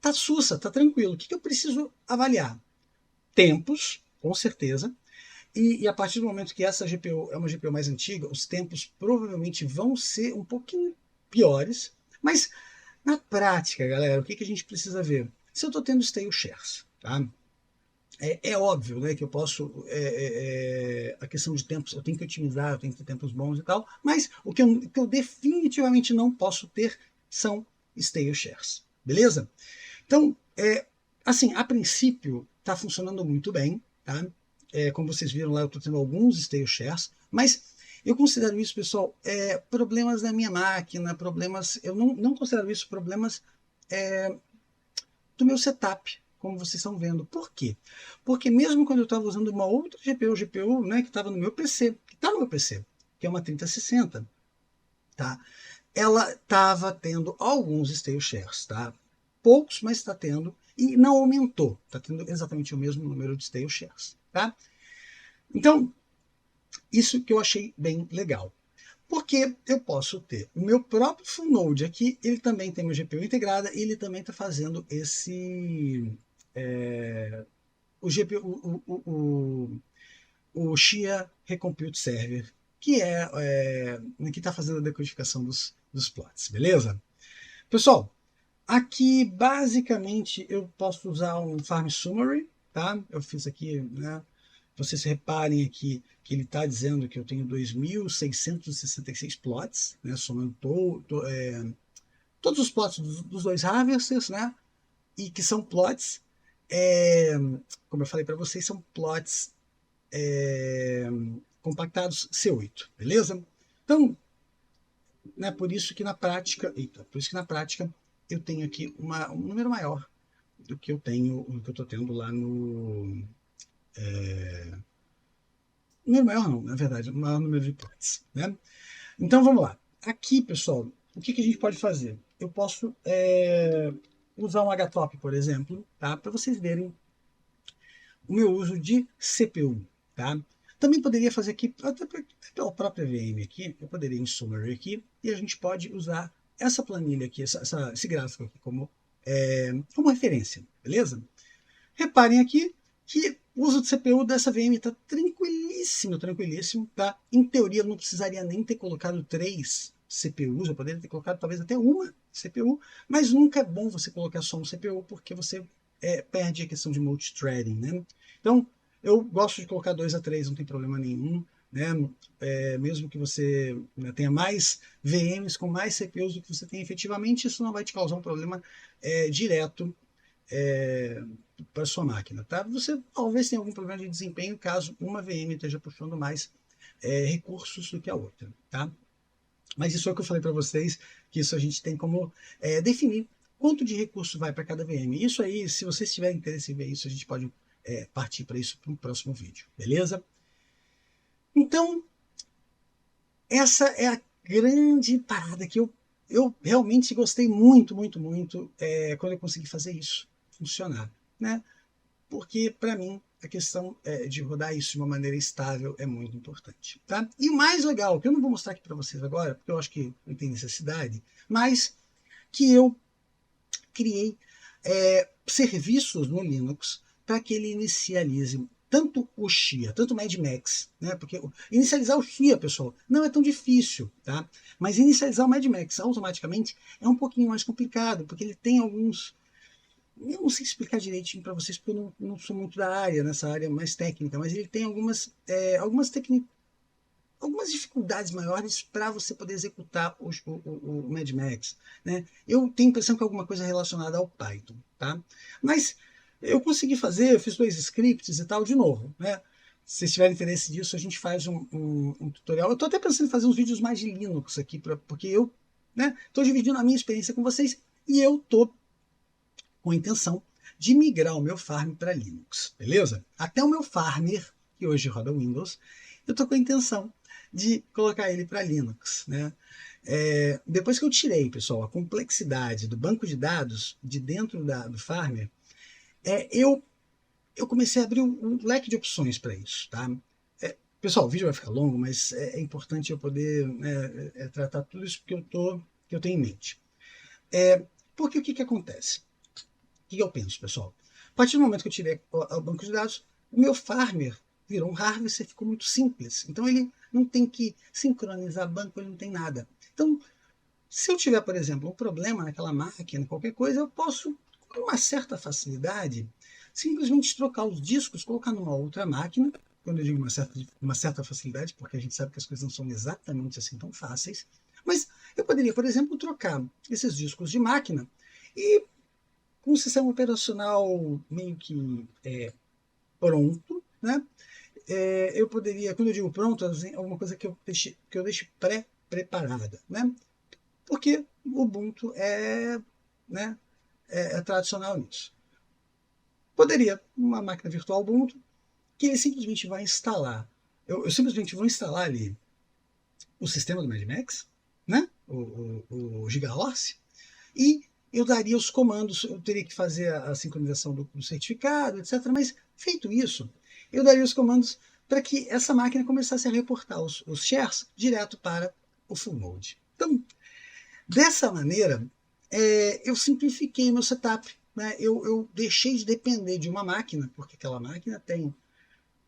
tá sussa, tá tranquilo. O que eu preciso avaliar? Tempos, com certeza. E a partir do momento que essa GPU é uma GPU mais antiga, os tempos provavelmente vão ser um pouquinho piores. Mas na prática, galera, o que a gente precisa ver? Se eu estou tendo stale shares, tá? É óbvio, né, que eu posso, a questão de tempos, eu tenho que otimizar, eu tenho que ter tempos bons e tal, mas o que eu definitivamente não posso ter são stale shares, beleza? Então, assim, a princípio está funcionando muito bem, tá? Como vocês viram lá, eu estou tendo alguns stale shares, mas eu considero isso, pessoal, problemas da minha máquina, eu não considero isso problemas do meu setup, como vocês estão vendo. Por quê? Porque mesmo quando eu estava usando uma outra GPU, né, que estava no meu PC, que está no meu PC, que é uma 3060, tá? Ela estava tendo alguns stale shares, tá? Poucos, mas está tendo, e não aumentou. Está tendo exatamente o mesmo número de stale shares, tá? Então, isso que eu achei bem legal. Porque eu posso ter o meu próprio full node aqui, ele também tem uma GPU integrada, e ele também está fazendo o GPU, o Xia Recompute Server, que que está fazendo a decodificação dos plots, beleza? Pessoal, aqui basicamente eu posso usar um Farm Summary, tá? Eu fiz aqui, né? Vocês reparem aqui que ele está dizendo que eu tenho 2.666 plots, né? Somando todos os plots dos dois harvesters, né? E que são plots, como eu falei para vocês, são plots compactados C8, beleza? Então, né, por isso que na prática eu tenho aqui um número maior do que eu estou tendo lá no número maior não, na verdade, o maior número de plots, né? Então vamos lá. Aqui, pessoal, o que a gente pode fazer? Eu posso usar um HTOP, por exemplo, tá? Para vocês verem o meu uso de CPU, tá? Também poderia fazer aqui, até pela própria VM aqui, eu poderia ir em Summary aqui, e a gente pode usar essa planilha aqui, esse gráfico aqui como referência, beleza? Reparem aqui que o uso de CPU dessa VM está tranquilíssimo, tranquilíssimo, tá? Em teoria, eu não precisaria nem ter colocado 3 CPUs, eu poderia ter colocado talvez até uma CPU, mas nunca é bom você colocar só um CPU, porque você perde a questão de multithreading, né? Então, eu gosto de colocar 2 a 3, não tem problema nenhum, né? Mesmo que você, né, tenha mais VMs com mais CPUs do que você tem efetivamente, isso não vai te causar um problema direto para sua máquina, tá? Você talvez tenha algum problema de desempenho caso uma VM esteja puxando mais recursos do que a outra, tá? Mas isso é o que eu falei para vocês, que isso a gente tem como definir quanto de recurso vai para cada VM. Isso aí, se vocês tiverem interesse em ver isso, a gente pode partir para isso para um próximo vídeo, beleza? Então, essa é a grande parada que eu realmente gostei muito, muito, muito quando eu consegui fazer isso funcionar, né? Porque, para mim, a questão de rodar isso de uma maneira estável é muito importante, tá? E o mais legal, que eu não vou mostrar aqui para vocês agora, porque eu acho que não tem necessidade, mas que eu criei serviços no Linux para que ele inicialize tanto o Xia, tanto o Mad Max, né? Porque inicializar o Xia, pessoal, não é tão difícil, tá? Mas inicializar o Mad Max automaticamente é um pouquinho mais complicado, porque ele tem alguns. Eu não sei explicar direitinho para vocês, porque eu não sou muito da área, nessa área mais técnica, mas ele tem algumas dificuldades maiores para você poder executar o Mad Max, né? Eu tenho a impressão que é alguma coisa relacionada ao Python, tá? Mas eu consegui fazer, eu fiz 2 scripts e tal de novo, né? Se vocês tiverem interesse disso, a gente faz um tutorial. Eu estou até pensando em fazer uns vídeos mais de Linux aqui, porque eu estou dividindo a minha experiência com vocês e eu estou com a intenção de migrar o meu farm para Linux, beleza? Até o meu farmer, que hoje roda Windows, eu estou com a intenção de colocar ele para Linux, né? Depois que eu tirei, pessoal, a complexidade do banco de dados de dentro do farmer, eu comecei a abrir um leque de opções para isso, tá? Pessoal, o vídeo vai ficar longo, mas é importante eu poder tratar tudo isso que eu tenho em mente. Porque o que acontece? O que eu penso, pessoal? A partir do momento que eu tirei o banco de dados, o meu farmer virou um harvester, ficou muito simples. Então ele não tem que sincronizar banco, ele não tem nada. Então, se eu tiver, por exemplo, um problema naquela máquina, qualquer coisa, eu posso, com uma certa facilidade, simplesmente trocar os discos, colocar numa outra máquina. Quando eu digo uma certa facilidade, porque a gente sabe que as coisas não são exatamente assim tão fáceis. Mas eu poderia, por exemplo, trocar esses discos de máquina e com o sistema operacional meio que pronto, né? Eu poderia, quando eu digo pronto, alguma coisa que eu deixe pré-preparada, né? Porque o Ubuntu né, é tradicional nisso. Poderia, uma máquina virtual Ubuntu, que ele simplesmente vai instalar. Eu simplesmente vou instalar ali o sistema do Mad Max, né? o GigaHorse, e eu daria os comandos, eu teria que fazer a sincronização do certificado, etc. Mas, feito isso, eu daria os comandos para que essa máquina começasse a reportar os shares direto para o full node. Então, dessa maneira, eu simplifiquei meu setup. Né? Eu deixei de depender de uma máquina, porque aquela máquina tem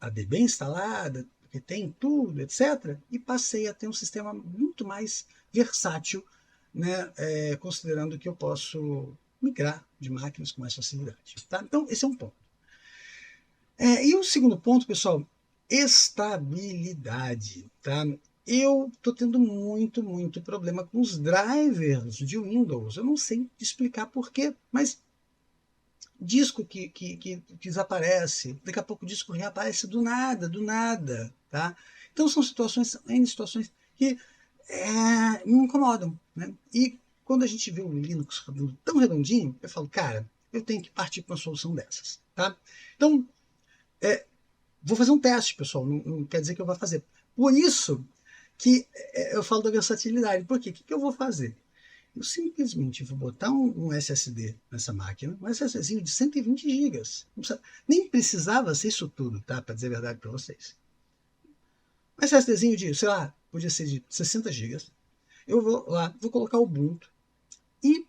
a DB instalada, porque tem tudo, etc. E passei a ter um sistema muito mais versátil, né? Considerando que eu posso migrar de máquinas com mais facilidade. Tá? Então, esse é um ponto. E o segundo ponto, pessoal, estabilidade. Tá? Eu estou tendo muito, muito problema com os drivers de Windows. Eu não sei explicar porquê, mas disco que desaparece, daqui a pouco o disco reaparece do nada, do nada. Tá? Então são situações que me incomodam. Né? E quando a gente vê o Linux rodando tão redondinho, eu falo, cara, eu tenho que partir para uma solução dessas. Tá? Então, vou fazer um teste, pessoal, não quer dizer que eu vou fazer. Por isso que eu falo da versatilidade. Por quê? O que eu vou fazer? Eu simplesmente vou botar um SSD nessa máquina, um SSDzinho de 120 GB. Nem precisava ser isso tudo, tá? Para dizer a verdade para vocês. Um SSDzinho de, sei lá, podia ser de 60 GB. Eu vou lá, vou colocar o Ubuntu e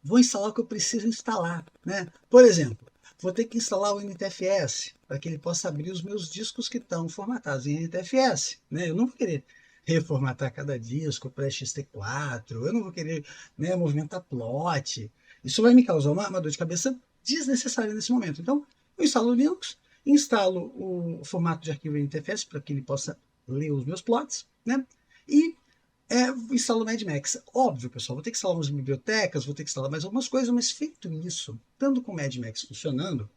vou instalar o que eu preciso instalar. Né? Por exemplo, vou ter que instalar o NTFS para que ele possa abrir os meus discos que estão formatados em NTFS. Né? Eu não vou querer reformatar cada disco para XT4, eu não vou querer movimentar plot. Isso vai me causar uma dor de cabeça desnecessária nesse momento. Então, eu instalo o Linux, instalo o formato de arquivo NTFS para que ele possa ler os meus plots, né? E instalo o Mad Max. Óbvio, pessoal, vou ter que instalar umas bibliotecas, vou ter que instalar mais algumas coisas, mas feito isso, estando com o Mad Max funcionando,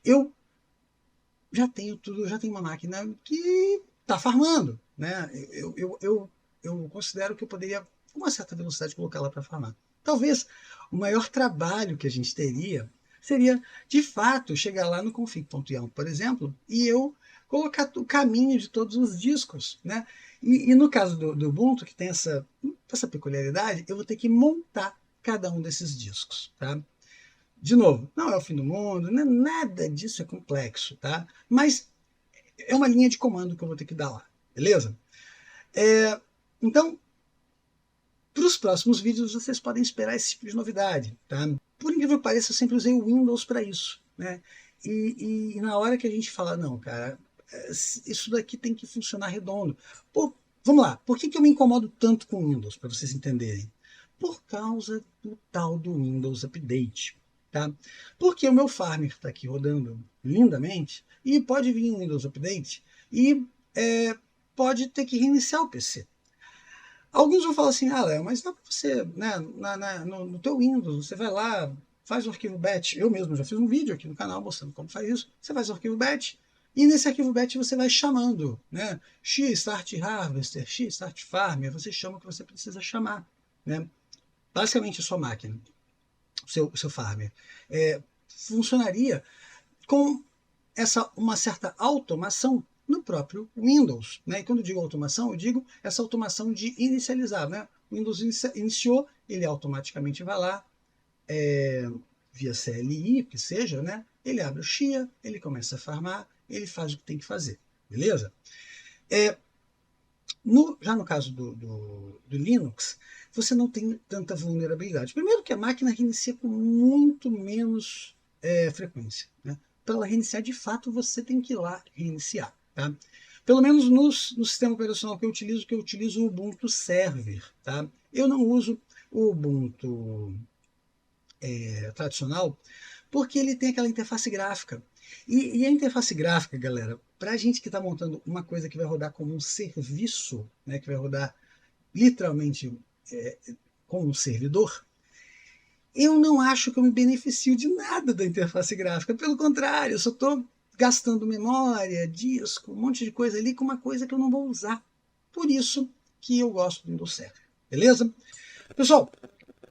eu já tenho tudo, já tenho uma máquina que está farmando. Né? Eu considero que eu poderia, com uma certa velocidade, colocá-la para farmar. Talvez o maior trabalho que a gente teria seria, de fato, chegar lá no config.yaml, por exemplo, e eu colocar o caminho de todos os discos, né? E no caso do Ubuntu, que tem essa peculiaridade, eu vou ter que montar cada um desses discos, tá? De novo, não é o fim do mundo, né? Nada disso é complexo, tá? Mas é uma linha de comando que eu vou ter que dar lá, beleza? Então, para os próximos vídeos, vocês podem esperar esse tipo de novidade, tá? Por incrível que pareça, eu sempre usei o Windows para isso, né? E na hora que a gente fala, não, cara, isso daqui tem que funcionar redondo. Pô, vamos lá, por que eu me incomodo tanto com o Windows, para vocês entenderem? Por causa do tal do Windows Update, tá? Porque o meu Farmer está aqui rodando lindamente e pode vir um Windows Update e pode ter que reiniciar o PC. Alguns vão falar assim, Léo, mas dá para você, né, no teu Windows, você vai lá, faz o arquivo batch. Eu mesmo já fiz um vídeo aqui no canal mostrando como faz isso. Você faz o arquivo batch e nesse arquivo batch você vai chamando, né, start harvester, start farmer, você chama o que você precisa chamar, né? Basicamente a sua máquina, o seu farmer. Funcionaria com uma certa automação no próprio Windows, né? E quando eu digo automação, eu digo essa automação de inicializar, né? O Windows iniciou, ele automaticamente vai lá, via CLI, que seja, né? Ele abre o Xia, ele começa a farmar, ele faz o que tem que fazer, beleza? Já no caso do Linux, você não tem tanta vulnerabilidade. Primeiro que a máquina reinicia com muito menos frequência, né? Para ela reiniciar, de fato, você tem que ir lá reiniciar, tá? Pelo menos no sistema operacional que eu utilizo o Ubuntu Server, tá? Eu não uso o Ubuntu tradicional, porque ele tem aquela interface gráfica. E a interface gráfica, galera, para a gente que está montando uma coisa que vai rodar como um serviço, né, que vai rodar literalmente como um servidor, eu não acho que eu me beneficio de nada da interface gráfica. Pelo contrário, eu só estou gastando memória, disco, um monte de coisa ali com uma coisa que eu não vou usar. Por isso que eu gosto do Windows Server. Beleza? Pessoal,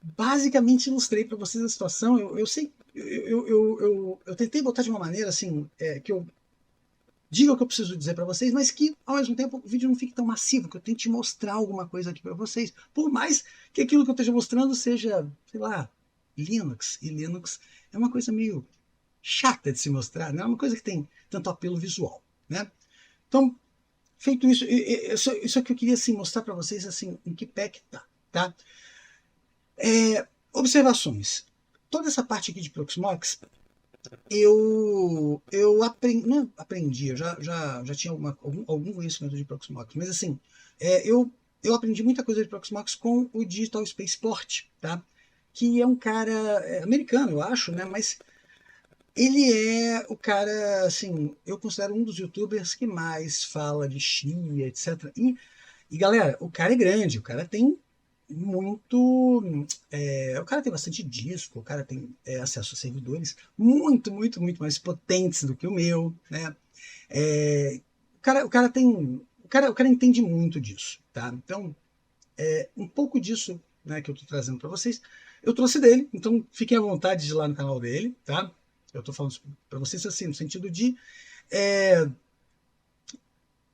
basicamente ilustrei para vocês a situação. Eu sei, eu tentei botar de uma maneira assim, que eu diga o que eu preciso dizer para vocês, mas que ao mesmo tempo o vídeo não fique tão massivo, que eu tente mostrar alguma coisa aqui para vocês. Por mais que aquilo que eu esteja mostrando seja, sei lá, Linux. E Linux é uma coisa meio chata de se mostrar, não é uma coisa que tem tanto apelo visual, né? Então, feito isso, isso é que eu queria assim, mostrar para vocês assim, em que pé que tá? Observações. Toda essa parte aqui de Proxmox, eu aprendi, não aprendi, eu já tinha algum conhecimento de Proxmox, mas assim, eu aprendi muita coisa de Proxmox com o Digital Spaceport, tá? Que é um cara americano, eu acho, né? Mas ele é o cara, assim, eu considero um dos youtubers que mais fala de Xia, etc. E galera, o cara é grande, o cara tem muito. O cara tem bastante disco, o cara tem acesso a servidores muito mais potentes do que o meu, né? O cara tem. O cara entende muito disso, tá? Então, um pouco disso, né, que eu estou trazendo para vocês, eu trouxe dele, então fiquem à vontade de ir lá no canal dele, tá? Eu estou falando para vocês assim, no sentido de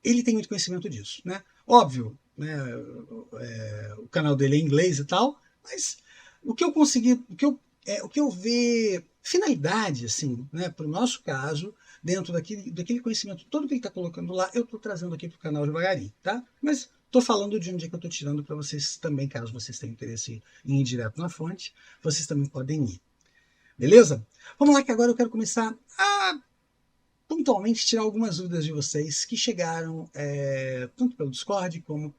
ele tem muito conhecimento disso, né? Óbvio, né? O canal dele é em inglês e tal, mas o que eu consegui, o que eu ver finalidade, assim, né, para o nosso caso, dentro daquele conhecimento todo que ele está colocando lá, eu estou trazendo aqui para o canal devagarinho, tá? Mas estou falando de onde é que eu estou tirando para vocês também, caso vocês tenham interesse em ir direto na fonte, vocês também podem ir. Beleza? Vamos lá que agora eu quero começar a pontualmente tirar algumas dúvidas de vocês que chegaram tanto pelo Discord como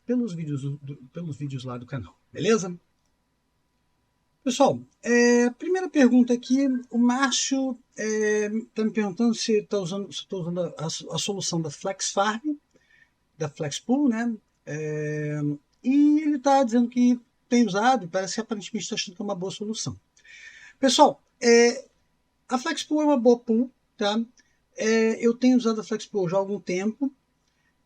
pelos vídeos lá do canal, beleza? Pessoal, primeira pergunta aqui, o Márcio está me perguntando se estou usando a solução da FlexFarm, da FlexPool, né? E ele está dizendo que tem usado e parece que aparentemente está achando que é uma boa solução. Pessoal, a FlexPool é uma boa pool, tá? Eu tenho usado a FlexPool já há algum tempo.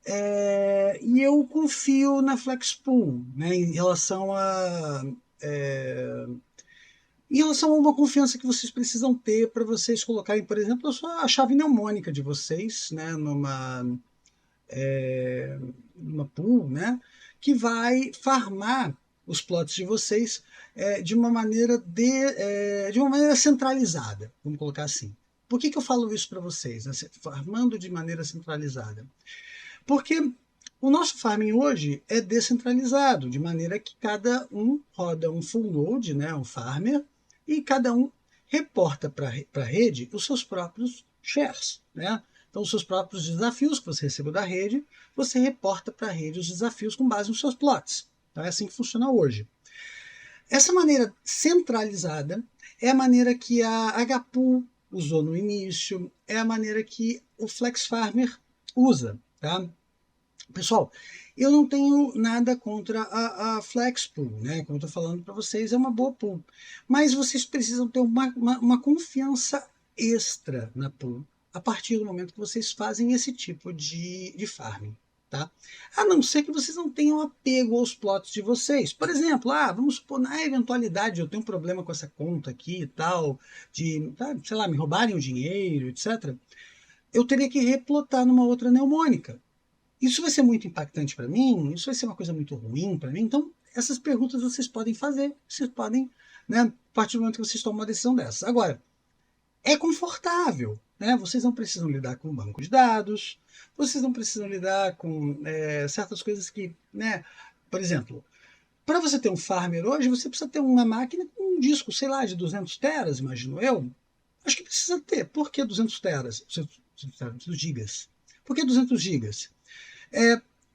E eu confio na FlexPool, né, em relação a uma confiança que vocês precisam ter para vocês colocarem, por exemplo, a chave mnemônica de vocês, né, numa pool, né, que vai farmar os plots de vocês de uma maneira centralizada, vamos colocar assim. Por que eu falo isso para vocês, né, farmando de maneira centralizada? Porque o nosso farming hoje é descentralizado, de maneira que cada um roda um full node, né, um farmer, e cada um reporta para a rede os seus próprios shares, né? Então, os seus próprios desafios que você recebeu da rede, você reporta para a rede os desafios com base nos seus plots. Então, é assim que funciona hoje. Essa maneira centralizada é a maneira que a HPool usou no início, é a maneira que o Flex Farmer usa, tá? Pessoal, eu não tenho nada contra a FlexPool, né? Como eu estou falando para vocês, é uma boa pool. Mas vocês precisam ter uma confiança extra na pool a partir do momento que vocês fazem esse tipo de farming. Tá? A não ser que vocês não tenham apego aos plots de vocês. Por exemplo, vamos supor, na eventualidade eu tenho um problema com essa conta aqui e tal, sei lá, me roubarem o dinheiro, etc. Eu teria que replotar numa outra mnemônica. Isso vai ser muito impactante para mim? Isso vai ser uma coisa muito ruim para mim? Então, essas perguntas vocês podem fazer, vocês podem, né, a partir do momento que vocês tomam uma decisão dessa. Agora, é confortável, né? Vocês não precisam lidar com banco de dados, vocês não precisam lidar com certas coisas que, né, por exemplo, para você ter um farmer hoje, você precisa ter uma máquina com um disco, sei lá, de 200 teras, imagino eu. Acho que precisa ter. Por que 200 teras? 200 gigas. Por que 200 gigas?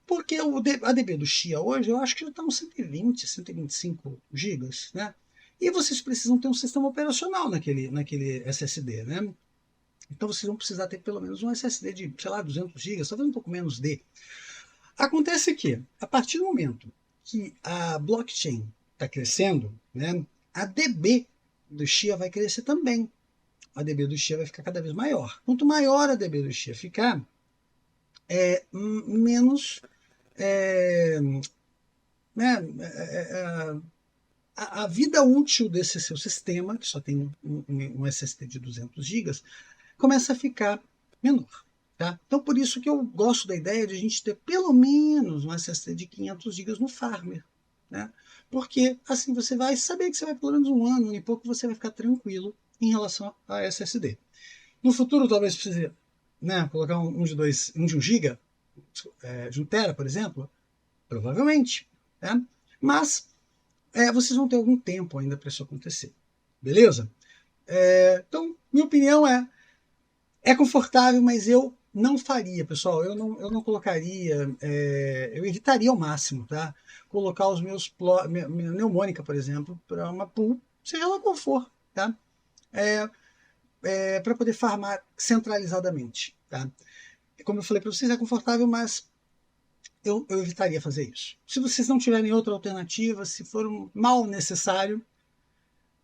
Porque a DB do Xia hoje, eu acho que já está uns 120, 125 gigas, né? E vocês precisam ter um sistema operacional naquele SSD, né? Então vocês vão precisar ter pelo menos um SSD de, sei lá, 200 gigas, talvez um pouco menos de. Acontece que, a partir do momento que a blockchain está crescendo, né, a DB do Xia vai crescer também. A DB do Xia vai ficar cada vez maior. Quanto maior a DB do Xia ficar, menos né, a vida útil desse seu sistema, que só tem um SSD de 200 gigas, começa a ficar menor. Tá? Então, por isso que eu gosto da ideia de a gente ter pelo menos um SSD de 500 gigas no Farmer. Né? Porque assim você vai saber que você vai pelo menos um ano e pouco você vai ficar tranquilo em relação a SSD. No futuro, talvez precise, né, colocar um de 1 giga, de 1 tera, por exemplo, provavelmente. Né? Mas vocês vão ter algum tempo ainda para isso acontecer. Beleza? Então, minha opinião é confortável, mas eu não faria, pessoal. Eu não colocaria, eu evitaria ao máximo, tá? Colocar os minha mnemônica, por exemplo, para uma pool, seja lá qual for, tá? Para poder farmar centralizadamente, tá? Como eu falei para vocês, é confortável, mas eu evitaria fazer isso. Se vocês não tiverem outra alternativa, se for um mal necessário,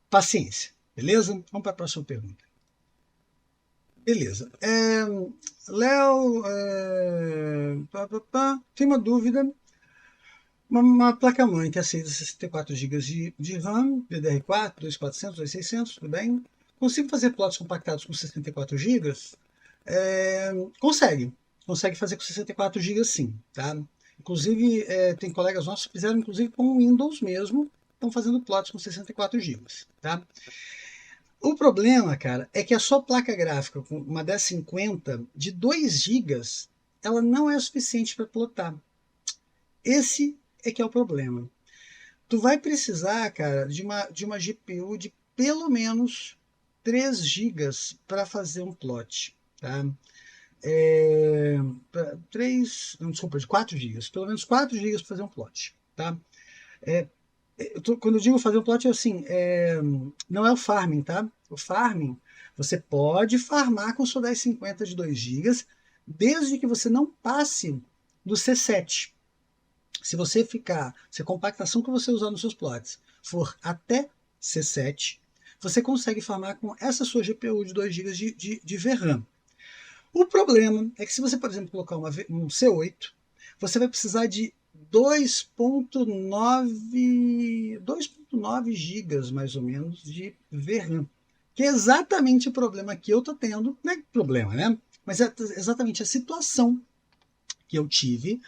paciência, beleza? Vamos para a próxima pergunta. Beleza. Léo, tem uma dúvida. Uma placa-mãe que aceita 64 GB de RAM, DDR4, 2400, 2600, tudo bem? Consigo fazer plots compactados com 64 GB? Consegue fazer com 64 GB sim, tá? Inclusive, tem colegas nossos que fizeram inclusive com o Windows mesmo, estão fazendo plots com 64 GB, tá? O problema, cara, é que a sua placa gráfica com uma 1050 de 2 GB, ela não é suficiente para plotar. Esse é que é o problema. Tu vai precisar, cara, de uma GPU de pelo menos 3 GB para fazer um plot, tá? De 4 GB, pelo menos 4 GB para fazer um plot, tá? Quando eu digo fazer um plot, é assim, não é o farming, tá? O farming, você pode farmar com sua 1050 de 2 GB, desde que você não passe do C7. Se a compactação que você usar nos seus plots for até C7, você consegue farmar com essa sua GPU de 2 GB de VRAM. O problema é que se você, por exemplo, colocar um C8, você vai precisar de 2.9 gigas, mais ou menos, de VRAM. Que é exatamente o problema que eu estou tendo. Não é problema, né? Mas é exatamente a situação que eu tive,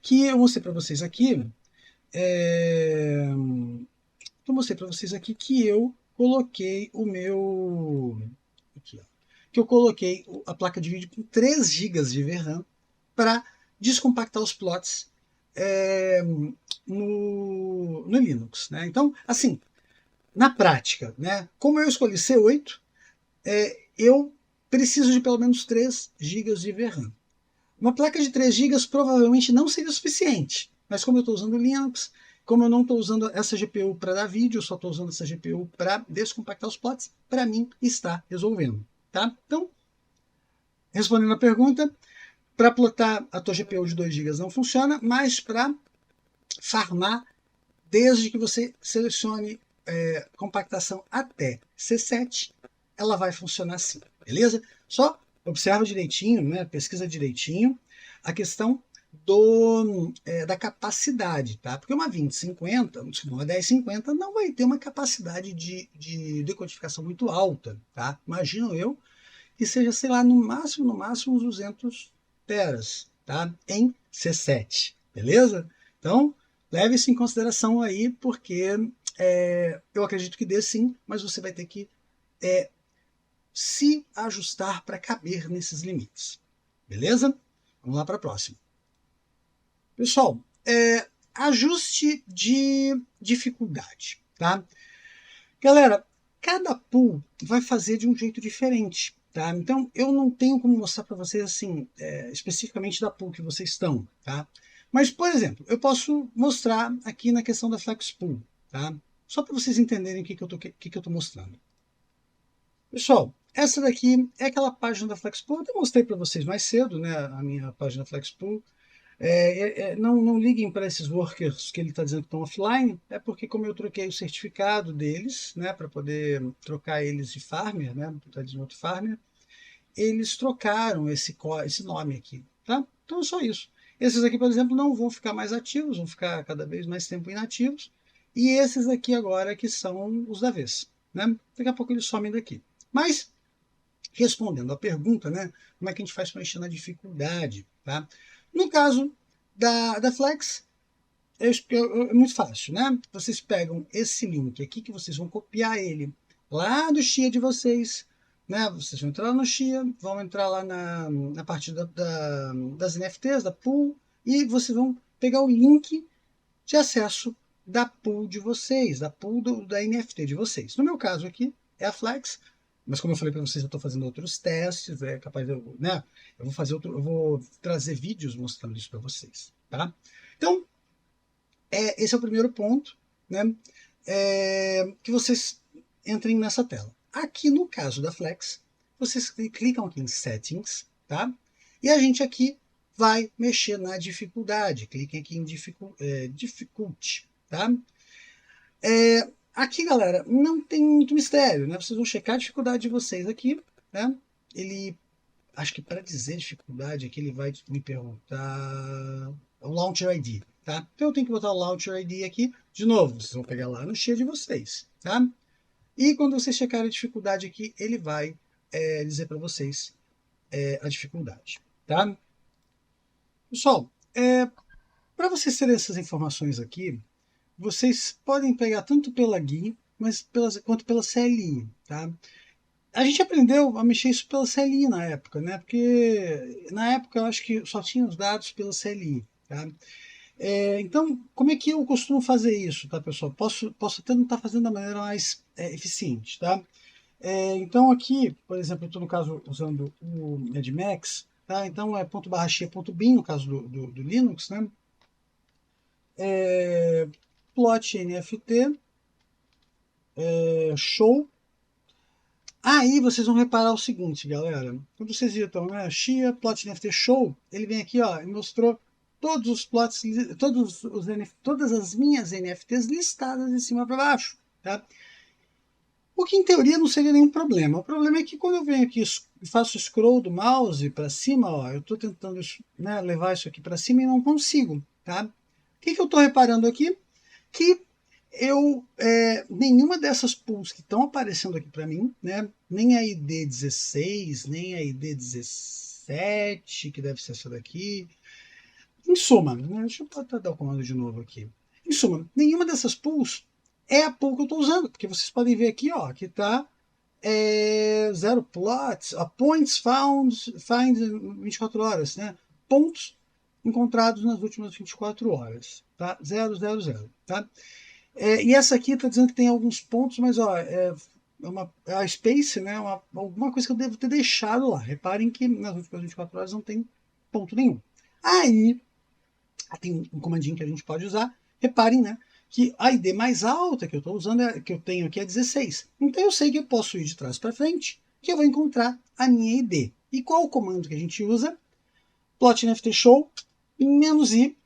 que eu mostrei para vocês aqui. Eu mostrei para vocês aqui que eu coloquei o meu... Aqui, ó, que eu coloquei a placa de vídeo com 3 gigas de VRAM para descompactar os plots no Linux. Né? Então, assim, na prática, né, como eu escolhi C8, eu preciso de pelo menos 3 gigas de VRAM. Uma placa de 3 gigas provavelmente não seria suficiente, mas como eu estou usando Linux, como eu não estou usando essa GPU para dar vídeo, eu só estou usando essa GPU para descompactar os plots, para mim está resolvendo. Tá? Então, respondendo a pergunta, para plotar a tua GPU de 2 GB não funciona, mas para farmar, desde que você selecione compactação até C7, ela vai funcionar sim, beleza? Só observa direitinho, né, pesquisa direitinho a questão da capacidade, tá? Porque uma 2050, uma 1050 não vai ter uma capacidade de decodificação muito alta, tá? Imagino eu que seja, sei lá, no máximo uns 200 teras, tá? Em C7, beleza? Então, leve isso em consideração aí, porque eu acredito que dê sim, mas você vai ter que se ajustar para caber nesses limites, beleza? Vamos lá para a próxima. Pessoal, ajuste de dificuldade, tá? Galera, cada pool vai fazer de um jeito diferente, tá? Então, eu não tenho como mostrar para vocês, assim, especificamente da pool que vocês estão, tá? Mas, por exemplo, eu posso mostrar aqui na questão da Flex Pool, tá? Só para vocês entenderem o que eu tô mostrando. Pessoal, essa daqui é aquela página da Flex Pool. Eu mostrei para vocês mais cedo, né? A minha página da Flex Pool. Não liguem para esses workers que ele está dizendo que estão offline, é porque como eu troquei o certificado deles, né, para poder trocar eles de farmer, né, está dizendo outro farmer, eles trocaram esse nome aqui, tá? Então é só isso. Esses aqui, por exemplo, não vão ficar mais ativos, vão ficar cada vez mais tempo inativos, e esses aqui agora que são os da vez, né? Daqui a pouco eles somem daqui. Mas, respondendo à pergunta, né, como é que a gente faz para mexer na dificuldade, tá? No caso da Flex, é muito fácil, né? Vocês pegam esse link aqui, que vocês vão copiar ele lá do Chia de vocês, né? Vocês vão entrar lá no Chia, vão entrar lá na parte das NFTs, da pool, e vocês vão pegar o link de acesso da pool de vocês, da pool da NFT de vocês. No meu caso aqui, é a Flex. Mas como eu falei para vocês, eu estou fazendo outros testes, é capaz de né? Eu vou trazer vídeos mostrando isso para vocês, tá? Então, esse é o primeiro ponto, né? Que vocês entrem nessa tela. Aqui no caso da Flex, vocês clicam aqui em Settings, tá? E a gente aqui vai mexer na dificuldade. Cliquem aqui em Difficulty, tá? Aqui, galera, não tem muito mistério, né? Vocês vão checar a dificuldade de vocês aqui, né? Acho que para dizer dificuldade aqui, ele vai me perguntar o Launcher ID, tá? Então eu tenho que botar o Launcher ID aqui. De novo, vocês vão pegar lá no Chia de vocês, tá? E quando vocês checarem a dificuldade aqui, ele vai dizer para vocês a dificuldade, tá? Pessoal, para vocês terem essas informações aqui, vocês podem pegar tanto pela GUI, quanto pela CLI, tá? A gente aprendeu a mexer isso pela CLI na época, né? Porque na época eu acho que só tinha os dados pela CLI, tá? Então, como é que eu costumo fazer isso, tá, pessoal? Posso até não estar fazendo da maneira mais eficiente, tá? Então aqui, por exemplo, eu estou no caso usando o Edmax, tá? Então é ./chia.bin no caso do Linux, né? Plot NFT, show. Aí vocês vão reparar o seguinte, galera. Quando vocês digitam, né, Chia, plot NFT show, ele vem aqui, ó, e mostrou todos os plots, todas as minhas NFTs listadas de cima para baixo, tá? O que em teoria não seria nenhum problema. O problema é que quando eu venho aqui e faço scroll do mouse para cima, ó, eu estou tentando, né, levar isso aqui para cima e não consigo, tá? O que eu estou reparando aqui? Que nenhuma dessas pools que estão aparecendo aqui para mim, né, nem a ID 16, nem a ID 17, que deve ser essa daqui. Em suma, né, deixa eu dar o comando de novo aqui. Em suma, nenhuma dessas pools é a pool que eu estou usando, porque vocês podem ver aqui, ó, que está zero plots, points find 24 horas, né? Pontos encontrados nas últimas 24 horas, tá? 0, 0, 0, tá? E essa aqui está dizendo que tem alguns pontos, mas ó, a space, né? Alguma coisa que eu devo ter deixado lá. Reparem que nas últimas 24 horas não tem ponto nenhum. Aí tem um comandinho que a gente pode usar. Reparem, né? Que a ID mais alta que eu estou usando, que eu tenho aqui, é 16. Então eu sei que eu posso ir de trás para frente, que eu vou encontrar a minha ID. E qual o comando que a gente usa? Plot show, -i,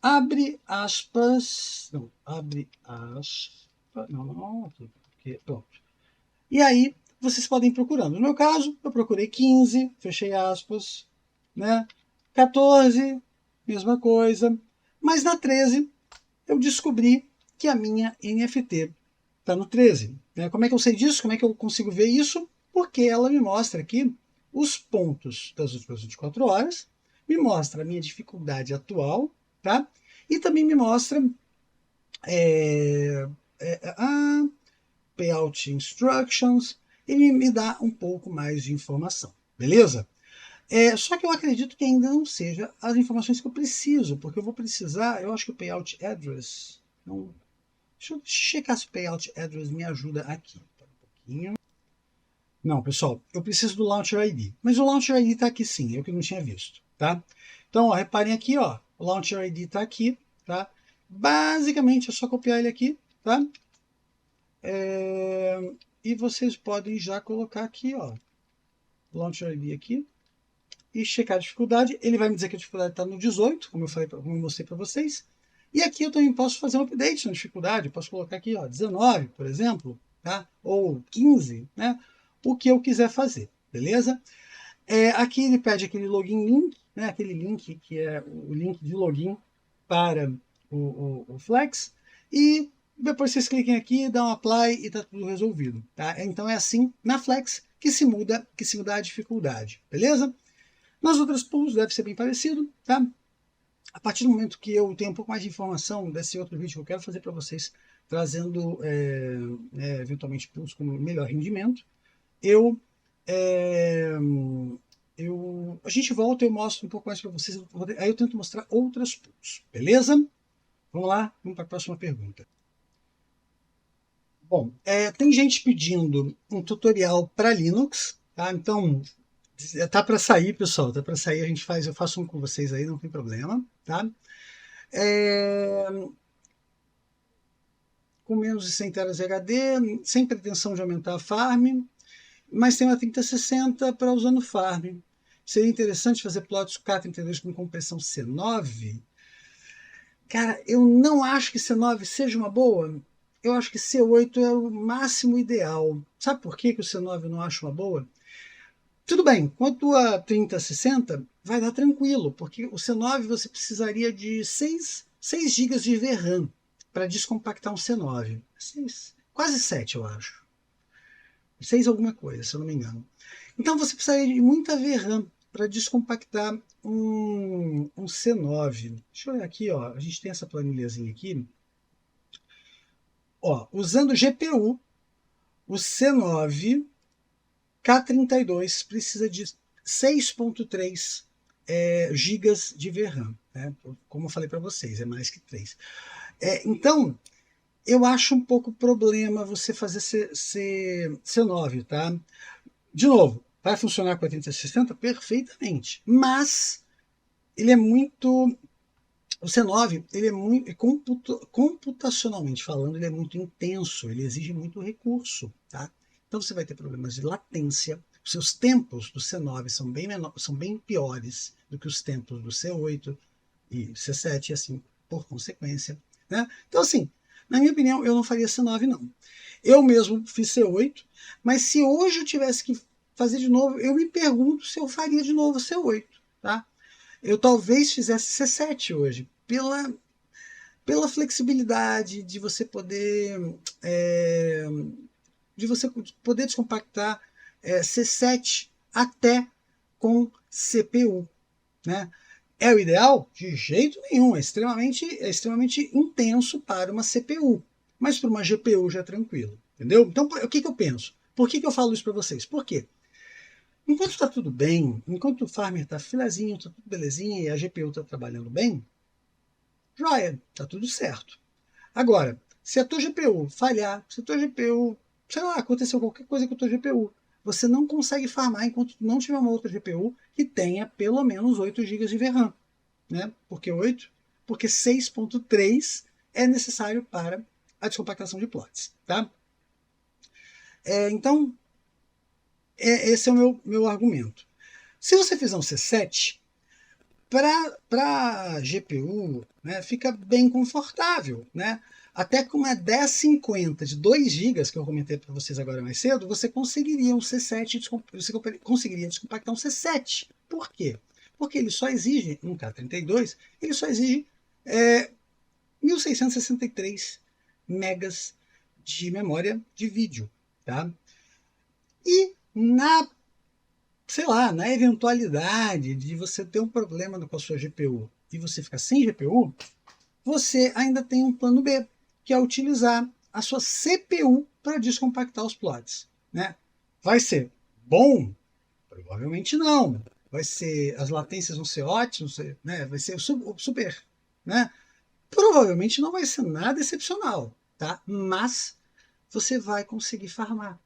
abre aspas, não, abre aspas, não, aqui, pronto. E aí vocês podem ir procurando. No meu caso, eu procurei 15, fechei aspas, né? 14, mesma coisa. Mas na 13, eu descobri que a minha NFT está no 13. Como é que eu sei disso? Como é que eu consigo ver isso? Porque ela me mostra aqui os pontos das últimas 24 horas, me mostra a minha dificuldade atual, tá? E também me mostra a payout instructions e me dá um pouco mais de informação, beleza? Só que eu acredito que ainda não seja as informações que eu preciso, porque eu vou precisar, eu acho que o payout address, não, deixa eu checar se o payout address me ajuda aqui. Um pouquinho. Não, pessoal, eu preciso do Launcher ID, mas o Launcher ID está aqui sim, eu que não tinha visto, tá? Então, ó, reparem aqui, ó, o Launcher ID está aqui, tá? Basicamente é só copiar ele aqui, tá? E vocês podem já colocar aqui, ó, Launcher ID aqui, e checar a dificuldade. Ele vai me dizer que a dificuldade está no 18, como eu mostrei para vocês. E aqui eu também posso fazer um update na dificuldade. Posso colocar aqui, ó, 19, por exemplo, tá? Ou 15, né? O que eu quiser fazer, beleza? Aqui ele pede aquele login link, né? Aquele link que é o link de login para o Flex. E depois vocês cliquem aqui, dão um apply e está tudo resolvido, tá? Então é assim na Flex que se muda a dificuldade, beleza? Nas outras pools deve ser bem parecido, tá? A partir do momento que eu tenho um pouco mais de informação desse outro vídeo que eu quero fazer para vocês, trazendo eventualmente pools com melhor rendimento, a gente volta e eu mostro um pouco mais para vocês, aí eu tento mostrar outras pools, beleza? Vamos lá, vamos para a próxima pergunta. Bom, tem gente pedindo um tutorial para Linux, tá? Então, tá para sair, pessoal, tá para sair, eu faço um com vocês aí, não tem problema, tá? Com menos de 100 teras de HD, sem pretensão de aumentar a farm, mas tem uma 3060 para usar no farm. Seria interessante fazer plots K32 com compressão C9? Cara, eu não acho que C9 seja uma boa. Eu acho que C8 é o máximo ideal. Sabe por que o C9 eu não acho uma boa? Tudo bem, quanto a 3060, vai dar tranquilo, porque o C9 você precisaria de 6 GB de VRAM para descompactar um C9. Quase 7, eu acho. 6 alguma coisa, se eu não me engano. Então você precisaria de muita VRAM para descompactar um C9. Deixa eu olhar aqui, ó. A gente tem essa planilhazinha aqui. Ó, usando GPU, o C9 K32 precisa de 6.3 gigas de VRAM, né? Como eu falei para vocês, é mais que 3. Então, eu acho um pouco problema você fazer C9, tá? De novo, vai funcionar com a 3060 perfeitamente, mas ele é muito... O C9, ele é muito, computacionalmente falando, ele é muito intenso, ele exige muito recurso, tá? Então você vai ter problemas de latência, os seus tempos do C9 são bem piores do que os tempos do C8 e C7 e assim por consequência, né? Então assim, na minha opinião, eu não faria C9 não. Eu mesmo fiz C8, mas se hoje eu tivesse que fazer de novo, eu me pergunto se eu faria de novo C8, tá? Eu talvez fizesse C7 hoje, pela flexibilidade de você poder descompactar C7 até com CPU, né? É o ideal? De jeito nenhum, é extremamente intenso para uma CPU, mas para uma GPU já é tranquilo, entendeu? Então, o que eu penso? Por que eu falo isso para vocês? Por quê? Enquanto está tudo bem, enquanto o farmer está filezinho, está tudo belezinha e a GPU está trabalhando bem, joia, está tudo certo. Agora, se a tua GPU falhar, se a tua GPU, sei lá, aconteceu qualquer coisa com a tua GPU, você não consegue farmar enquanto não tiver uma outra GPU que tenha pelo menos 8 GB de VRAM. Né? Por que 8? Porque 6.3 é necessário para a descompactação de plots. Tá? Então, esse é o meu argumento. Se você fizer um C7, para a GPU, né, fica bem confortável. Né? Até com uma 1050 de 2 GB, que eu comentei para vocês agora mais cedo, você conseguiria um C7, você conseguiria descompactar um C7. Por quê? Porque ele só exige, um K32, ele só exige 1663 megas de memória de vídeo. Tá? E sei lá, na eventualidade de você ter um problema com a sua GPU e você ficar sem GPU, você ainda tem um plano B, que é utilizar a sua CPU para descompactar os plots. Né? Vai ser bom? Provavelmente não. As latências vão ser ótimas, né? Vai ser super. Né? Provavelmente não vai ser nada excepcional, tá? Mas você vai conseguir farmar.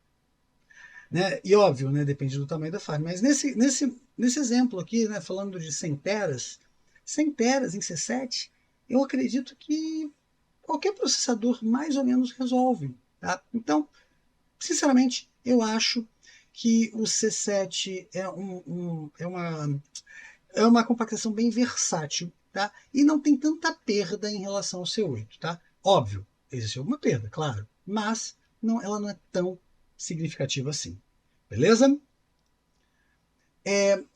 Né? E óbvio, né, depende do tamanho da farm. Mas nesse exemplo aqui, né, falando de 100 teras em C7, eu acredito que qualquer processador mais ou menos resolve. Tá? Então, sinceramente, eu acho que o C7 é uma compactação bem versátil. Tá? E não tem tanta perda em relação ao C8. Tá? Óbvio, existe alguma perda, claro, mas ela não é tão significativa assim. Beleza?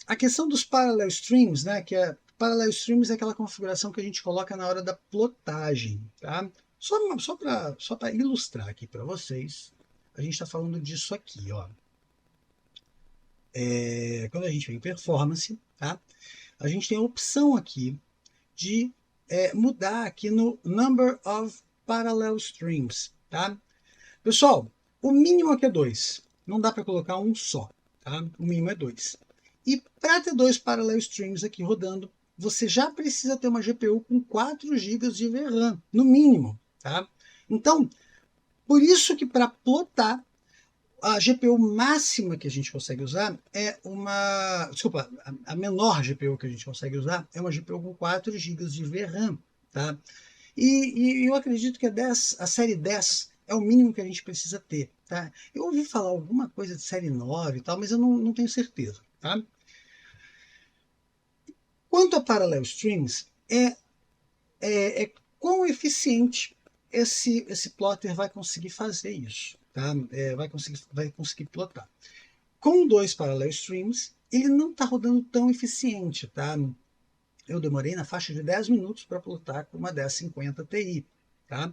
A questão dos parallel streams, né, parallel streams é aquela configuração que a gente coloca na hora da plotagem. Tá? Só para ilustrar aqui para vocês, a gente está falando disso aqui. Ó. Quando a gente vem em performance, tá? A gente tem a opção aqui de mudar aqui no Number of Parallel Streams. Tá? Pessoal, o mínimo aqui é 2. Não dá para colocar um só. Tá? O mínimo é 2. E para ter 2 Parallel Streams aqui rodando, você já precisa ter uma GPU com 4 GB de VRAM, no mínimo. Tá? Então, por isso que para plotar, a GPU máxima que a gente consegue usar é uma... Desculpa, a menor GPU que a gente consegue usar é uma GPU com 4 GB de VRAM. Tá? E eu acredito que a série 10 é o mínimo que a gente precisa ter. Tá? Eu ouvi falar alguma coisa de série 9 e tal, mas eu não tenho certeza. Tá? Quanto a Parallel Streams, quão eficiente esse plotter vai conseguir fazer isso. Tá? Vai conseguir plotar. Com 2 Parallel Streams, ele não está rodando tão eficiente. Tá? Eu demorei na faixa de 10 minutos para plotar com uma 1050 Ti. Tá?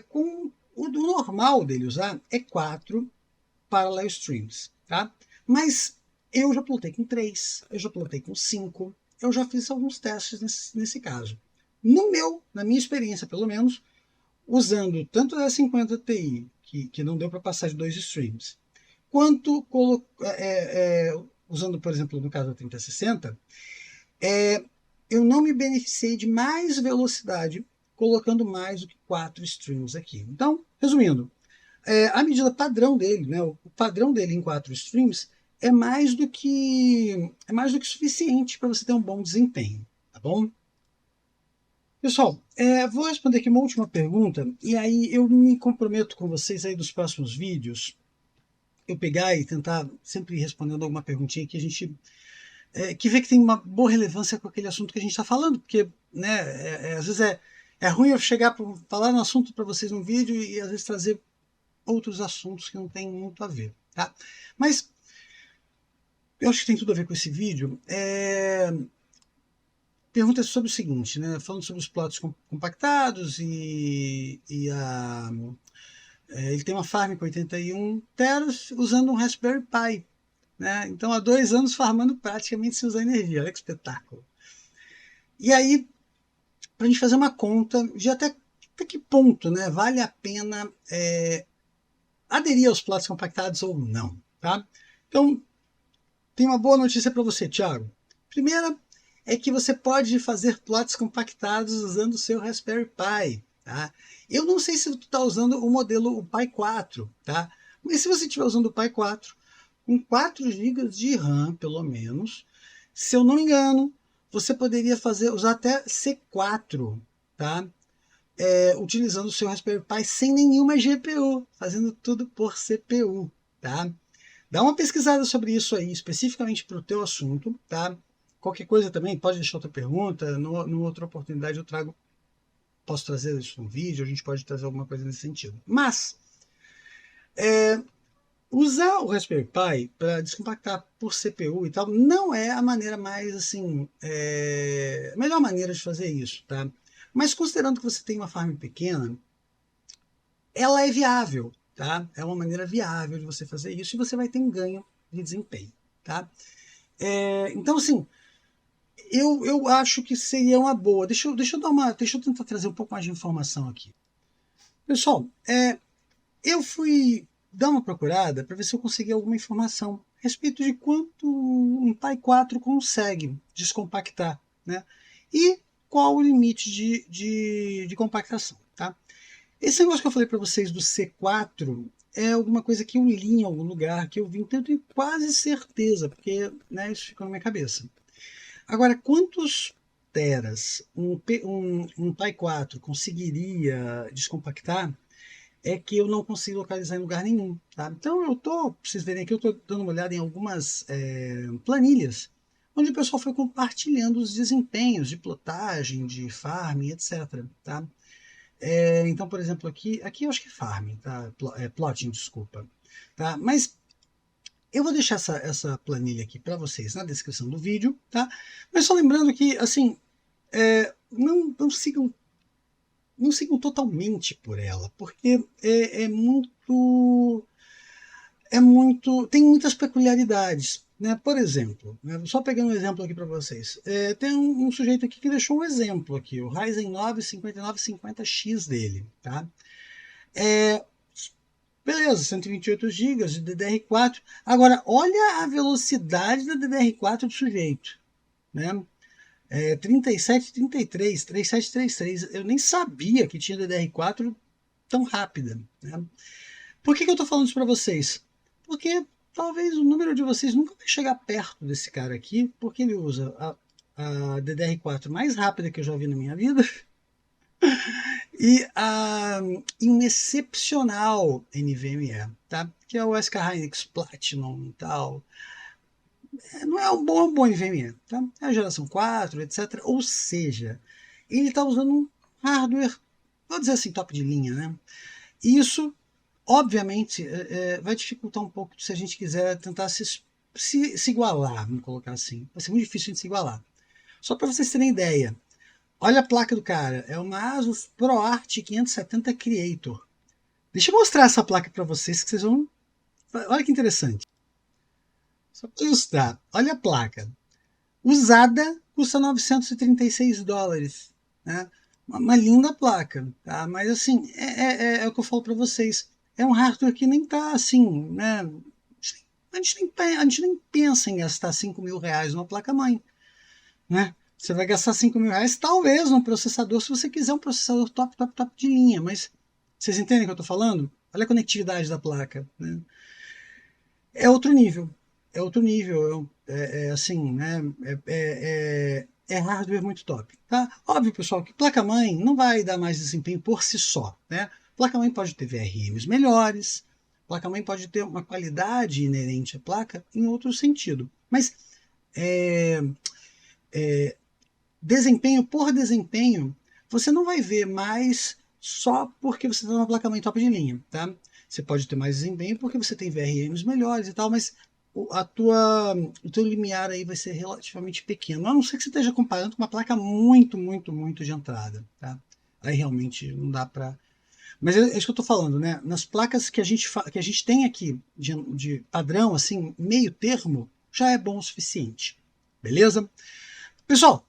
Com o normal dele usar é 4 Parallel Streams. Tá? Mas eu já plotei com 3, eu já plotei com 5, eu já fiz alguns testes nesse caso. Na minha experiência, pelo menos, usando tanto a 50 Ti, que não deu para passar de 2 streams, quanto usando, por exemplo, no caso da 3060, eu não me beneficiei de mais velocidade colocando mais do que 4 streams aqui. Então, resumindo, a medida padrão dele, né, o padrão dele em 4 streams, é mais do que suficiente para você ter um bom desempenho, tá bom? Pessoal, vou responder aqui uma última pergunta, e aí eu me comprometo com vocês aí dos próximos vídeos, eu pegar e tentar sempre ir respondendo alguma perguntinha que a gente que vê que tem uma boa relevância com aquele assunto que a gente está falando, porque né, às vezes é ruim eu chegar para falar um assunto para vocês num vídeo e às vezes trazer outros assuntos que não tem muito a ver. Tá? Mas eu acho que tem tudo a ver com esse vídeo. Pergunta sobre o seguinte, né? Falando sobre os plots compactados ele tem uma farm com 81 teras usando um Raspberry Pi, né? Então há 2 anos farmando praticamente sem usar energia. Olha que espetáculo. E aí, para a gente fazer uma conta de até que ponto, né, vale a pena aderir aos plots compactados ou não, tá? Então, tem uma boa notícia para você, Thiago. Primeira é que você pode fazer plots compactados usando o seu Raspberry Pi, tá? Eu não sei se tu está usando o modelo o Pi 4, tá? Mas se você estiver usando o Pi 4, com 4 GB de RAM, pelo menos, se eu não me engano, você poderia usar até C4, tá? Utilizando o seu Raspberry Pi sem nenhuma GPU, fazendo tudo por CPU, tá? Dá uma pesquisada sobre isso aí, especificamente para o teu assunto, tá? Qualquer coisa também, pode deixar outra pergunta, numa outra oportunidade posso trazer isso no vídeo, a gente pode trazer alguma coisa nesse sentido. Mas, usar o Raspberry Pi para descompactar por CPU e tal, não é a maneira mais, assim, a melhor maneira de fazer isso, tá? Mas considerando que você tem uma farm pequena, ela é viável, tá? É uma maneira viável de você fazer isso e você vai ter um ganho de desempenho, tá? Então, assim, eu acho que seria uma boa. Deixa eu tentar trazer um pouco mais de informação aqui. Pessoal, eu fui dar uma procurada para ver se eu consegui alguma informação a respeito de quanto um Pi 4 consegue descompactar, né? E qual o limite de compactação, tá? Esse negócio que eu falei para vocês do C4 é alguma coisa que eu li em algum lugar, que eu vi, então eu tenho quase certeza, porque, né, isso ficou na minha cabeça. Agora, quantos teras um Pi 4 conseguiria descompactar é que eu não consigo localizar em lugar nenhum. Tá? Então, pra vocês verem aqui, eu estou dando uma olhada em algumas planilhas, onde o pessoal foi compartilhando os desempenhos de plotagem, de farm, etc. Tá? Então, por exemplo, aqui eu acho que é farm, tá? Plotting, desculpa. Tá? Mas eu vou deixar essa planilha aqui para vocês na descrição do vídeo, tá? Mas só lembrando que, assim, não sigam totalmente por ela, porque tem muitas peculiaridades. Né? Por exemplo, né, só pegando um exemplo aqui para vocês, tem um sujeito aqui que deixou um exemplo aqui, o Ryzen 9 5950X dele. Tá? Beleza, 128 GB de DDR4. Agora, olha a velocidade da DDR4 do sujeito. Né? 3733, 3733. Eu nem sabia que tinha DDR4 tão rápida. Né? Por que eu estou falando isso para vocês? Porque talvez o número de vocês nunca vai chegar perto desse cara aqui, porque ele usa a DDR4 mais rápida que eu já vi na minha vida e um excepcional NVMe, tá? Que é o SK Hynix Platinum e tal. Não é um bom NVMe, tá? É a geração 4, etc. Ou seja, ele está usando um hardware, vou dizer assim, top de linha, né? E isso, obviamente, vai dificultar um pouco se a gente quiser tentar se igualar, vamos colocar assim. Vai ser muito difícil de se igualar. Só para vocês terem ideia, olha a placa do cara, é uma Asus ProArt 570 Creator. Deixa eu mostrar essa placa para vocês, que vocês vão... Olha que interessante. Só para ilustrar, olha a placa. Usada custa $936, né? Uma linda placa, tá? Mas assim, é o que eu falo para vocês. É um hardware que nem tá assim, né? A gente nem pensa em gastar R$ 5.000 numa placa-mãe, né? Você vai gastar R$ 5.000 talvez num processador, se você quiser um processador top de linha, mas vocês entendem o que eu estou falando? Olha a conectividade da placa, né? É outro nível. É outro nível. Assim, né? É hardware muito top. Tá? Óbvio, pessoal, que placa-mãe não vai dar mais desempenho por si só. Né? Placa-mãe pode ter VRMs melhores, placa-mãe pode ter uma qualidade inerente à placa em outro sentido. Mas desempenho por desempenho, você não vai ver mais só porque você está numa placa-mãe top de linha. Tá? Você pode ter mais desempenho porque você tem VRMs melhores e tal, mas o teu limiar aí vai ser relativamente pequeno, a não ser que você esteja comparando com uma placa muito de entrada, tá? Aí realmente não dá para. Mas é isso que eu estou falando, né? Nas placas que que a gente tem aqui de padrão, assim, meio termo, já é bom o suficiente. Beleza? Pessoal,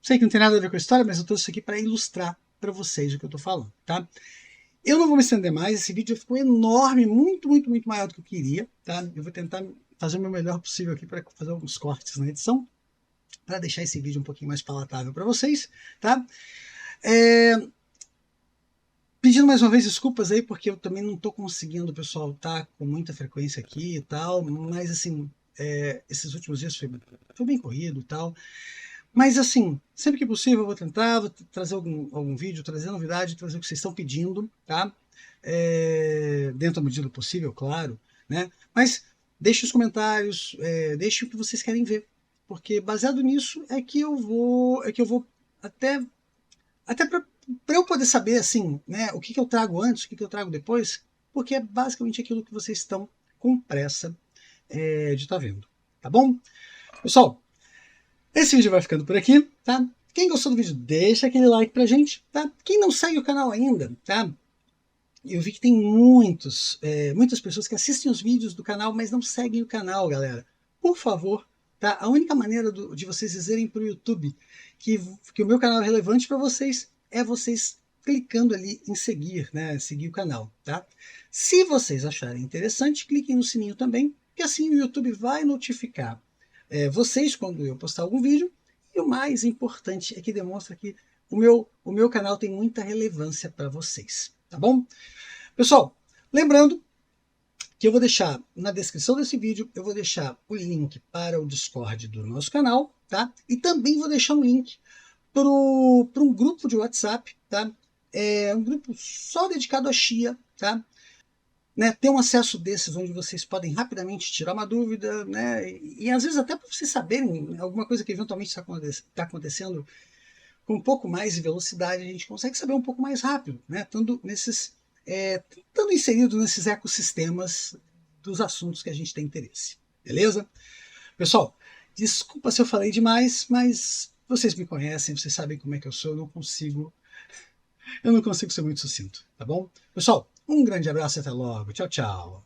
sei que não tem nada a ver com a história, mas eu trouxe isso aqui para ilustrar para vocês o que eu estou falando, tá? Eu não vou me estender mais, esse vídeo ficou enorme, muito maior do que eu queria, tá? Eu vou tentar fazer o meu melhor possível aqui para fazer alguns cortes na edição, para deixar esse vídeo um pouquinho mais palatável para vocês, tá? Pedindo mais uma vez desculpas aí, porque eu também não estou conseguindo, pessoal, tá com muita frequência aqui e tal, mas assim, esses últimos dias foi bem corrido e tal. Mas assim, sempre que possível eu vou tentar, vou trazer algum vídeo, trazer novidade, trazer o que vocês estão pedindo, tá? Dentro da medida do possível, claro, né? Mas deixe os comentários, deixe o que vocês querem ver, porque baseado nisso é que eu vou até para eu poder saber assim, né, o que eu trago antes, o que eu trago depois, porque é basicamente aquilo que vocês estão com pressa de estar vendo, tá bom? Pessoal, esse vídeo vai ficando por aqui, tá? Quem gostou do vídeo, deixa aquele like pra gente, tá? Quem não segue o canal ainda, tá? Eu vi que tem muitas pessoas que assistem os vídeos do canal, mas não seguem o canal, galera. Por favor, tá? A única maneira de vocês dizerem pro YouTube que o meu canal é relevante para vocês é vocês clicando ali em seguir, né? Seguir o canal, tá? Se vocês acharem interessante, cliquem no sininho também, que assim o YouTube vai notificar vocês quando eu postar algum vídeo. E o mais importante é que demonstra que o meu canal tem muita relevância para vocês, tá bom? Pessoal, lembrando que eu vou deixar na descrição desse vídeo, eu vou deixar o link para o Discord do nosso canal, tá? E também vou deixar um link para um grupo de WhatsApp, tá? É um grupo só dedicado a Chia, tá? Né, ter um acesso desses onde vocês podem rapidamente tirar uma dúvida, né, e às vezes até para vocês saberem alguma coisa que eventualmente está acontecendo com um pouco mais de velocidade, a gente consegue saber um pouco mais rápido, né, estando inserido nesses ecossistemas dos assuntos que a gente tem interesse. Beleza? Pessoal, desculpa se eu falei demais, mas vocês me conhecem, vocês sabem como é que eu sou, eu não consigo ser muito sucinto, tá bom? Pessoal, um grande abraço e até logo. Tchau, tchau.